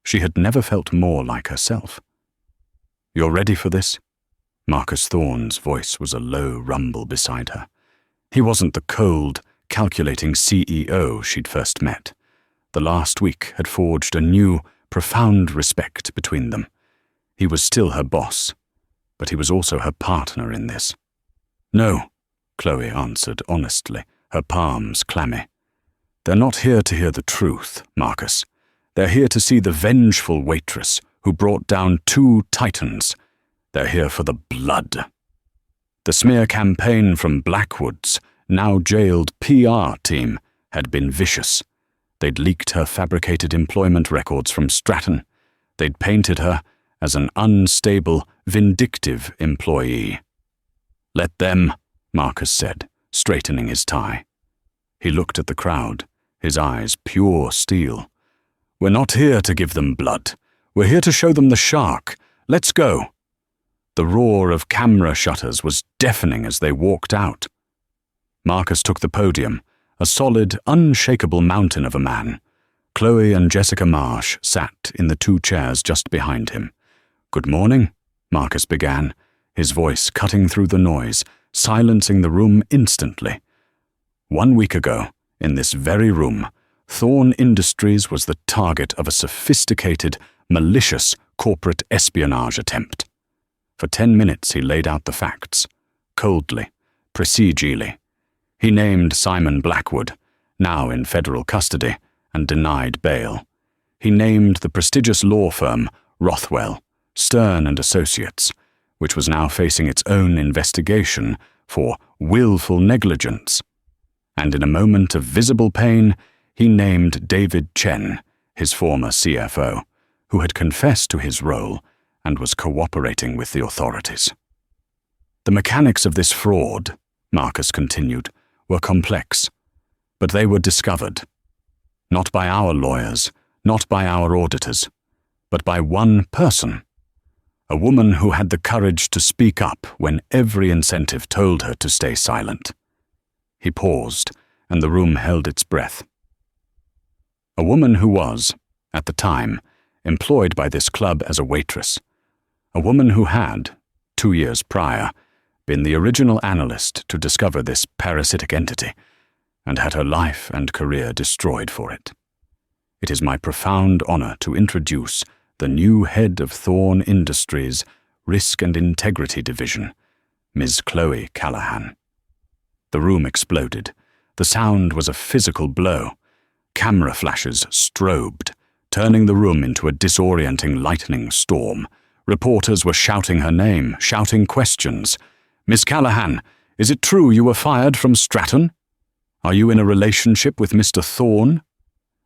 she had never felt more like herself. "You're ready for this?" Marcus Thorne's voice was a low rumble beside her. He wasn't the cold, calculating CEO she'd first met. The last week had forged a new, profound respect between them. He was still her boss, but he was also her partner in this. "No," Chloe answered honestly, her palms clammy. "They're not here to hear the truth, Marcus. They're here to see the vengeful waitress who brought down 2 titans. They're here for the blood." The smear campaign from Blackwood's now jailed PR team had been vicious. They'd leaked her fabricated employment records from Stratton. They'd painted her as an unstable, vindictive employee. "Let them," Marcus said, straightening his tie. He looked at the crowd, his eyes pure steel. "We're not here to give them blood. We're here to show them the shark. Let's go." The roar of camera shutters was deafening as they walked out. Marcus took the podium, a solid, unshakable mountain of a man. Chloe and Jessica Marsh sat in the 2 chairs just behind him. "Good morning," Marcus began, his voice cutting through the noise, silencing the room instantly. 1 week ago, in this very room, Thorne Industries was the target of a sophisticated, malicious corporate espionage attempt. For 10 minutes he laid out the facts, coldly, procedurally. He named Simon Blackwood, now in federal custody, and denied bail. He named the prestigious law firm Rothwell, Stern and Associates, which was now facing its own investigation for willful negligence. And in a moment of visible pain, he named David Chen, his former CFO, who had confessed to his role and was cooperating with the authorities. "The mechanics of this fraud," Marcus continued, "were complex, but they were discovered. Not by our lawyers, not by our auditors, but by one person. A woman who had the courage to speak up when every incentive told her to stay silent." He paused, and the room held its breath. A woman who was, at the time, employed by this club as a waitress. A woman who had, 2 years prior, been the original analyst to discover this parasitic entity, and had her life and career destroyed for it. It is my profound honor to introduce the new head of Thorne Industries' Risk and Integrity Division, Ms. Chloe Callahan. The room exploded. The sound was a physical blow. Camera flashes strobed, turning the room into a disorienting lightning storm. Reporters were shouting her name, shouting questions. "Miss Callahan, is it true you were fired from Stratton? Are you in a relationship with Mr. Thorne?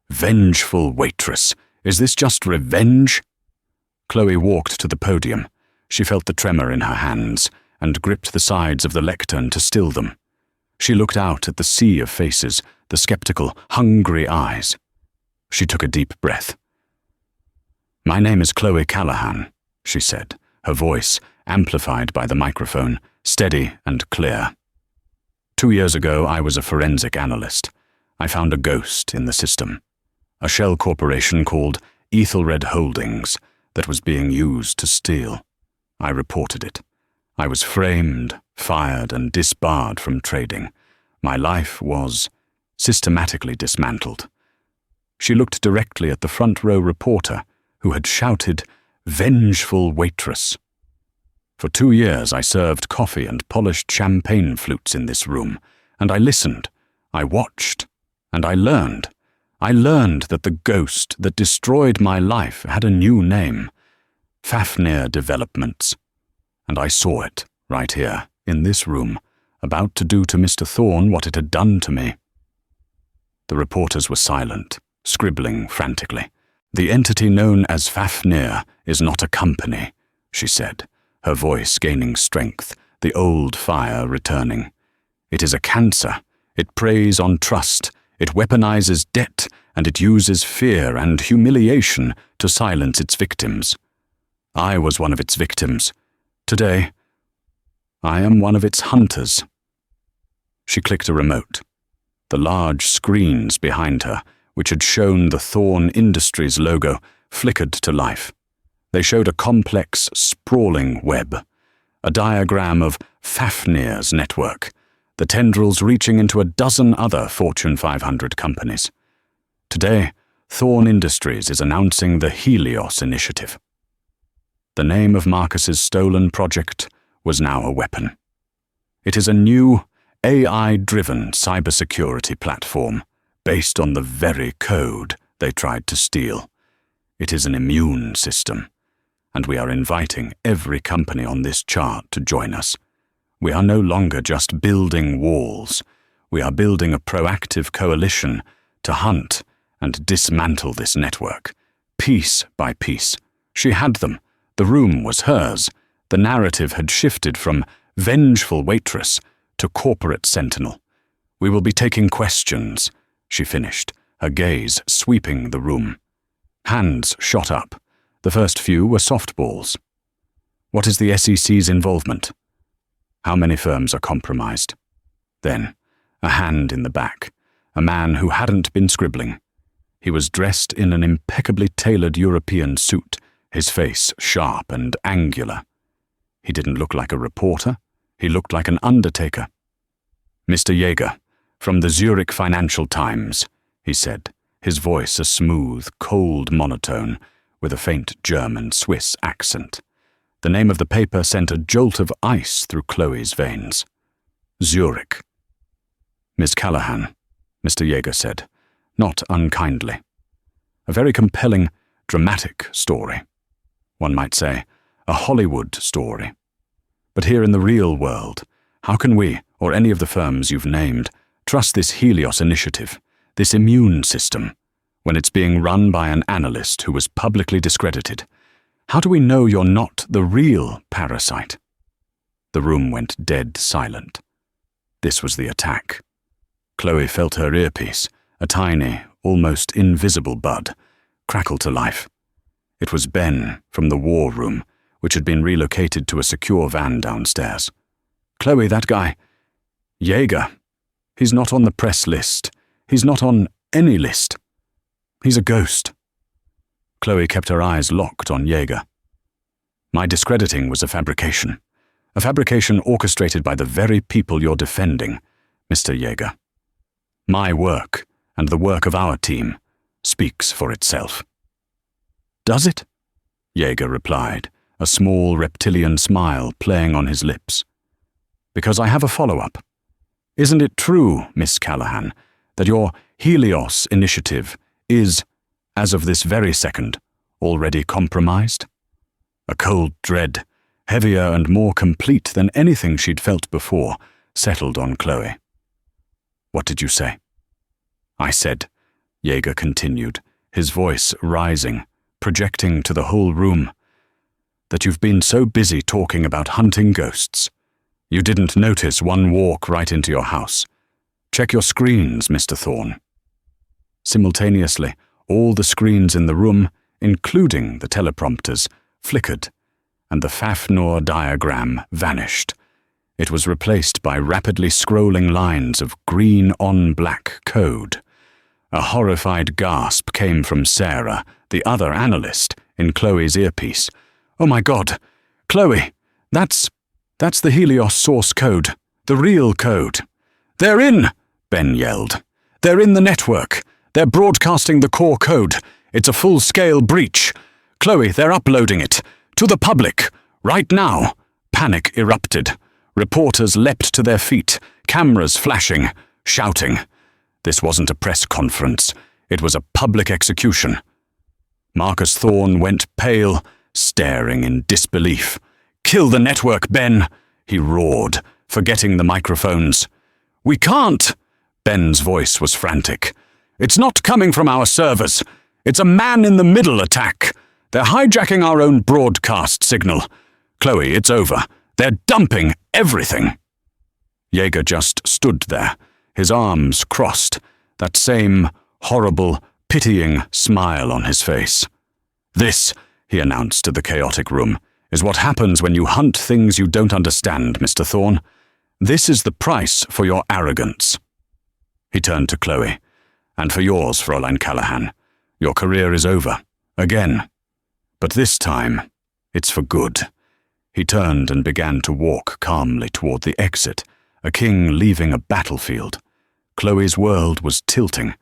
Vengeful waitress, is this just revenge?" Chloe walked to the podium. She felt the tremor in her hands and gripped the sides of the lectern to still them. She looked out at the sea of faces, the skeptical, hungry eyes. She took a deep breath. "My name is Chloe Callahan," she said, her voice, amplified by the microphone, steady and clear. 2 years ago, I was a forensic analyst. I found a ghost in the system, a shell corporation called Ethelred Holdings that was being used to steal. I reported it. I was framed, fired, and disbarred from trading. My life was systematically dismantled. She looked directly at the front row reporter who had shouted, "Vengeful waitress." For 2 years I served coffee and polished champagne flutes in this room, and I listened, I watched, and I learned. I learned that the ghost that destroyed my life had a new name, Fafnir Developments. And I saw it, right here, in this room, about to do to Mr. Thorne what it had done to me. The reporters were silent, scribbling frantically. "The entity known as Fafnir is not a company," she said, her voice gaining strength, the old fire returning. "It is a cancer. It preys on trust, it weaponizes debt, and it uses fear and humiliation to silence its victims. I was one of its victims. Today, I am one of its hunters. She clicked a remote. The large screens behind her, which had shown the Thorn Industries logo, flickered to life. They showed a complex, sprawling web, a diagram of Fafnir's network, the tendrils reaching into a dozen other Fortune 500 companies. Today, Thorn Industries is announcing the Helios Initiative. The name of Marcus's stolen project was now a weapon. It is a new, AI-driven cybersecurity platform based on the very code they tried to steal. It is an immune system, and we are inviting every company on this chart to join us. We are no longer just building walls. We are building a proactive coalition to hunt and dismantle this network, piece by piece. She had them. The room was hers. The narrative had shifted from vengeful waitress to corporate sentinel. We will be taking questions, she finished, her gaze sweeping the room. Hands shot up. The first few were softballs. What is the SEC's involvement? How many firms are compromised? Then, a hand in the back, a man who hadn't been scribbling. He was dressed in an impeccably tailored European suit, his face sharp and angular. He didn't look like a reporter. He looked like an undertaker. Mr. Jaeger, from the Zurich Financial Times, he said, his voice a smooth, cold monotone with a faint German-Swiss accent. The name of the paper sent a jolt of ice through Chloe's veins. Zurich. Miss Callahan, Mr. Jaeger said, not unkindly. A very compelling, dramatic story. One might say, a Hollywood story. But here in the real world, how can we, or any of the firms you've named, trust this Helios initiative, this immune system, when it's being run by an analyst who was publicly discredited? How do we know you're not the real parasite? The room went dead silent. This was the attack. Chloe felt her earpiece, a tiny, almost invisible bud, crackle to life. It was Ben from the war room, which had been relocated to a secure van downstairs. Chloe, that guy, Jaeger, he's not on the press list. He's not on any list. He's a ghost. Chloe kept her eyes locked on Jaeger. My discrediting was a fabrication orchestrated by the very people you're defending, Mr. Jaeger. My work, and the work of our team, speaks for itself. Does it? Jaeger replied, a small reptilian smile playing on his lips. Because I have a follow-up. Isn't it true, Miss Callahan, that your Helios initiative is, as of this very second, already compromised? A cold dread, heavier and more complete than anything she'd felt before, settled on Chloe. What did you say? I said, Jaeger continued, his voice rising, projecting to the whole room, that you've been so busy talking about hunting ghosts. You didn't notice one walk right into your house. Check your screens, Mr. Thorn. Simultaneously, all the screens in the room, including the teleprompters, flickered, and the Fafnir diagram vanished. It was replaced by rapidly scrolling lines of green-on-black code. A horrified gasp came from Sarah, the other analyst, in Chloe's earpiece. Oh my God! Chloe! That's the Helios source code. The real code. They're in! Ben yelled. They're in the network. They're broadcasting the core code. It's a full-scale breach. Chloe, they're uploading it. To the public. Right now. Panic erupted. Reporters leapt to their feet, cameras flashing, shouting. This wasn't a press conference. It was a public execution. Marcus Thorn went pale, staring in disbelief. Kill the network, Ben, he roared, forgetting the microphones. We can't! Ben's voice was frantic. It's not coming from our servers. It's a man-in-the-middle attack. They're hijacking our own broadcast signal. Chloe, it's over. They're dumping everything. Jaeger just stood there, his arms crossed, that same horrible, pitying smile on his face. "This," he announced to the chaotic room, "is what happens when you hunt things you don't understand, Mr. Thorne. This is the price for your arrogance." He turned to Chloe. "And for yours, Fräulein Callahan. Your career is over. Again. But this time, it's for good." He turned and began to walk calmly toward the exit, a king leaving a battlefield. Chloe's world was tilting.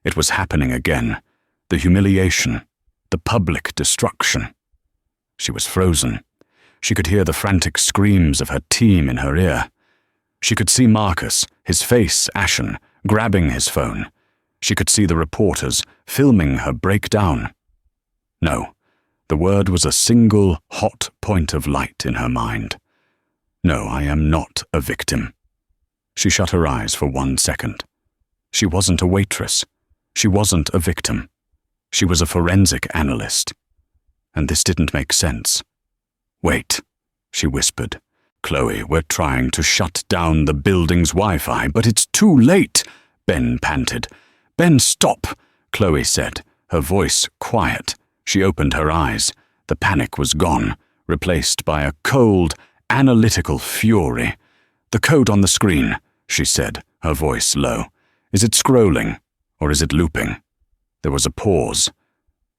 It was happening again. The humiliation, the public destruction. She was frozen. She could hear the frantic screams of her team in her ear. She could see Marcus, his face ashen, grabbing his phone. She could see the reporters filming her breakdown. No, the word was a single hot point of light in her mind. "No, I am not a victim." She shut her eyes for 1 second. She wasn't a waitress. She wasn't a victim. She was a forensic analyst. And this didn't make sense. "Wait," she whispered. "Chloe, we're trying to shut down the building's Wi-Fi, but it's too late," Ben panted. "Ben, stop," Chloe said, her voice quiet. She opened her eyes. The panic was gone, replaced by a cold, analytical fury. "The code on the screen," she said, her voice low. "Is it scrolling, or is it looping?" There was a pause.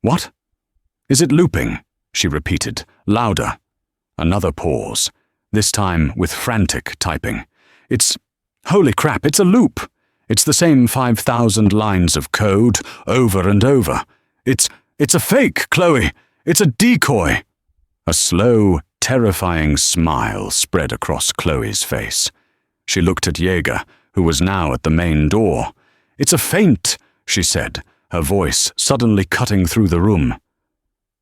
"What?" "Is it looping?" she repeated, louder. Another pause, this time with frantic typing. Holy crap, it's a loop. It's the same 5,000 lines of code, over and over. It's a fake, Chloe. It's a decoy." A slow, terrifying smile spread across Chloe's face. She looked at Jaeger, who was now at the main door. "It's a feint," she said, her voice suddenly cutting through the room.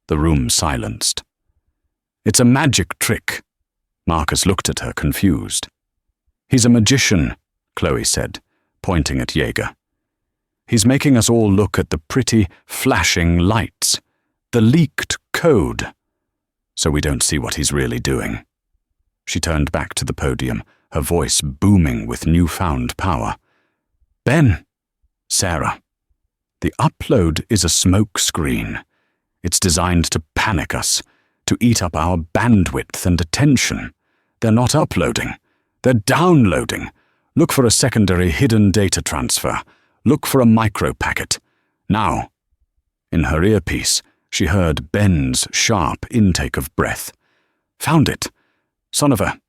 The room silenced. "It's a magic trick." Marcus looked at her, confused. "He's a magician," Chloe said, pointing at Jaeger. "He's making us all look at the pretty, flashing lights, the leaked code, so we don't see what he's really doing." She turned back to the podium, her voice booming with newfound power. "Ben, Sarah, the upload is a smoke screen. It's designed to panic us, to eat up our bandwidth and attention. They're not uploading. They're downloading. Look for a secondary hidden data transfer. Look for a micro-packet. Now." In her earpiece, she heard Ben's sharp intake of breath. "Found it. Son of a...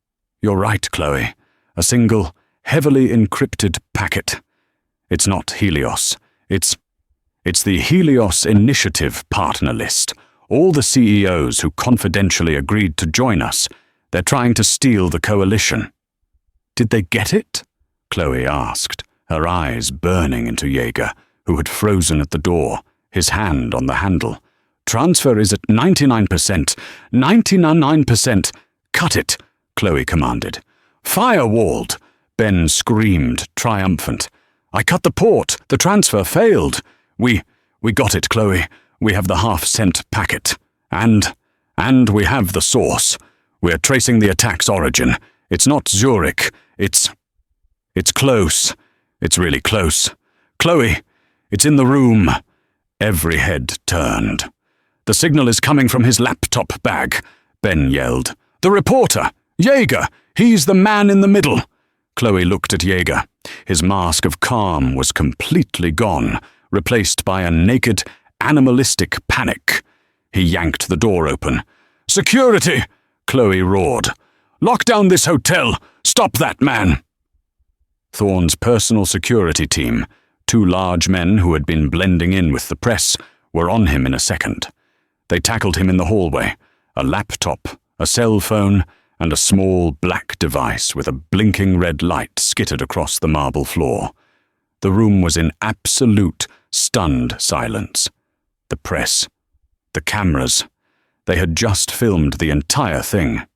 You're right, Chloe. A single, heavily encrypted packet. It's not Helios. It's the Helios Initiative partner list. All the CEOs who confidentially agreed to join us. They're trying to steal the coalition." "Did they get it?" Chloe asked, her eyes burning into Jaeger, who had frozen at the door, his hand on the handle. "Transfer is at 99%. 99%. Cut it," Chloe commanded. "Firewalled," Ben screamed, triumphant. "I cut the port. The transfer failed. We got it, Chloe. We have the half-cent packet. And we have the source. We're tracing the attack's origin. It's not Zurich. It's close. It's really close. Chloe, it's in the room." Every head turned. "The signal is coming from his laptop bag," Ben yelled. "The reporter! Jaeger! He's the man in the middle!" Chloe looked at Jaeger. His mask of calm was completely gone, replaced by a naked, animalistic panic. He yanked the door open. "Security!" Chloe roared. "Lock down this hotel! Stop that man!" Thorne's personal security team, 2 large men who had been blending in with the press, were on him in a second. They tackled him in the hallway, a laptop, a cell phone, and a small black device with a blinking red light skittered across the marble floor. The room was in absolute, stunned silence. The press, the cameras, they had just filmed the entire thing.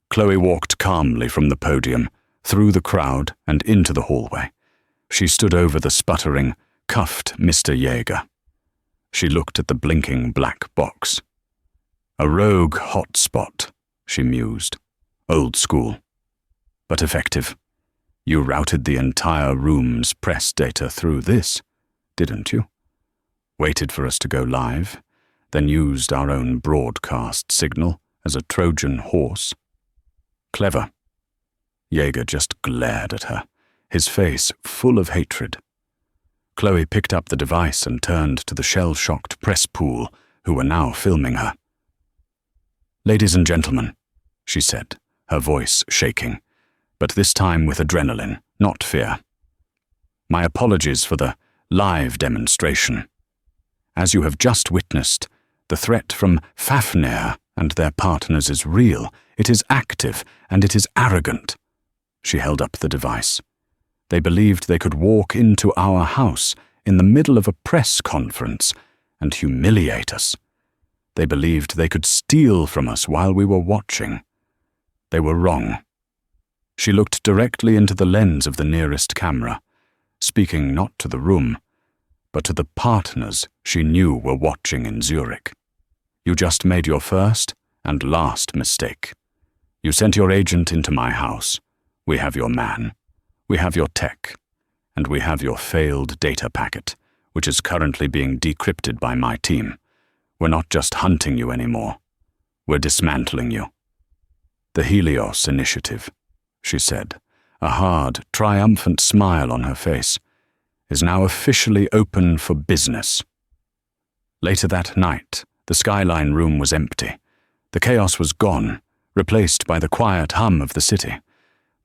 Chloe walked calmly from the podium, through the crowd and into the hallway. She stood over the sputtering, cuffed Mr. Jaeger. She looked at the blinking black box. A rogue hotspot, she mused. Old school, but effective. You routed the entire room's press data through this, didn't you? Waited for us to go live, then used our own broadcast signal as a Trojan horse. Clever. Jaeger just glared at her, his face full of hatred. Chloe picked up the device and turned to the shell-shocked press pool who were now filming her. "Ladies and gentlemen," she said, her voice shaking, but this time with adrenaline, not fear. "My apologies for the live demonstration. As you have just witnessed, the threat from Fafnir and their partners is real, it is active, and it is arrogant." She held up the device. "They believed they could walk into our house in the middle of a press conference and humiliate us. They believed they could steal from us while we were watching. They were wrong." She looked directly into the lens of the nearest camera, speaking not to the room, but to the partners she knew were watching in Zurich. "You just made your first and last mistake. You sent your agent into my house. We have your man. We have your tech. And we have your failed data packet, which is currently being decrypted by my team. We're not just hunting you anymore. We're dismantling you." "The Helios Initiative," she said, a hard, triumphant smile on her face, "is now officially open for business." Later that night, the Skyline room was empty. The chaos was gone, replaced by the quiet hum of the city.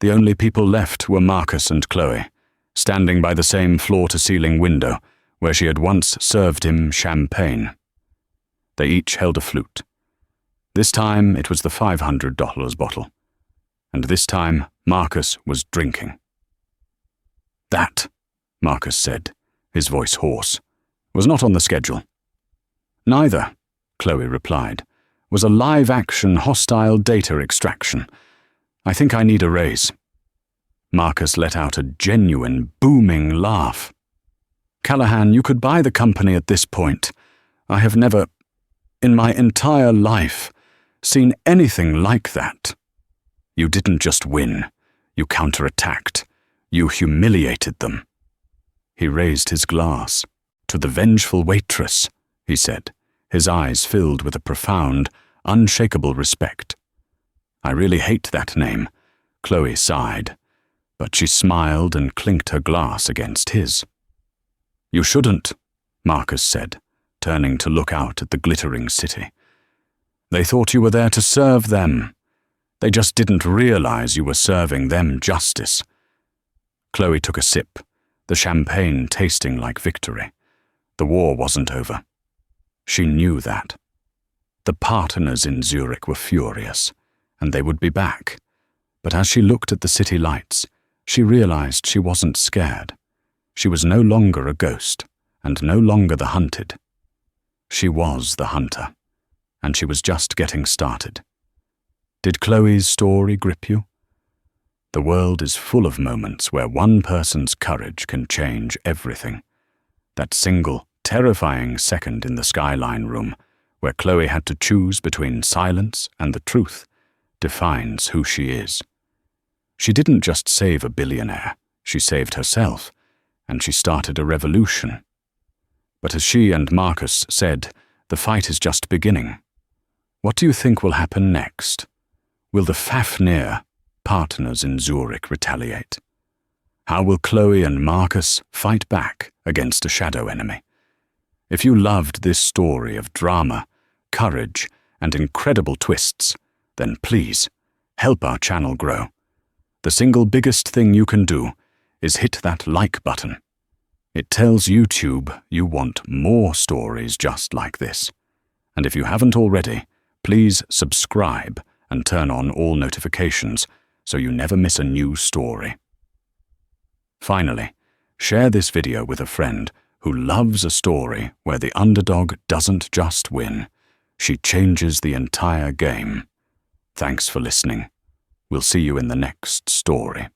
The only people left were Marcus and Chloe, standing by the same floor-to-ceiling window where she had once served him champagne. They each held a flute. This time it was the $500 bottle, and this time Marcus was drinking. "That," Marcus said, his voice hoarse, "was not on the schedule." "Neither," Chloe replied, "was a live-action hostile data extraction. I think I need a raise." Marcus let out a genuine, booming laugh. "Callahan, you could buy the company at this point. I have never, in my entire life, seen anything like that. You didn't just win. You counterattacked. You humiliated them." He raised his glass. "To the vengeful Waitress," he said, his eyes filled with a profound, unshakable respect. "I really hate that name," Chloe sighed, but she smiled and clinked her glass against his. "You shouldn't," Marcus said, turning to look out at the glittering city. "They thought you were there to serve them. They just didn't realize you were serving them justice." Chloe took a sip, the champagne tasting like victory. The war wasn't over. She knew that. The partners in Zurich were furious, and they would be back. But as she looked at the city lights, she realized she wasn't scared. She was no longer a ghost, and no longer the hunted. She was the hunter, and she was just getting started. Did Chloe's story grip you? The world is full of moments where one person's courage can change everything. That single, terrifying second in the Skyline room, where Chloe had to choose between silence and the truth, defines who she is. She didn't just save a billionaire, she saved herself, and she started a revolution. But as she and Marcus said, the fight is just beginning. What do you think will happen next? Will the Fafnir partners in Zurich retaliate? How will Chloe and Marcus fight back against a shadow enemy? If you loved this story of drama, courage, and incredible twists, then please help our channel grow. The single biggest thing you can do is hit that like button. It tells YouTube you want more stories just like this. And if you haven't already, please subscribe and turn on all notifications so you never miss a new story. Finally, share this video with a friend who loves a story where the underdog doesn't just win, she changes the entire game. Thanks for listening. We'll see you in the next story.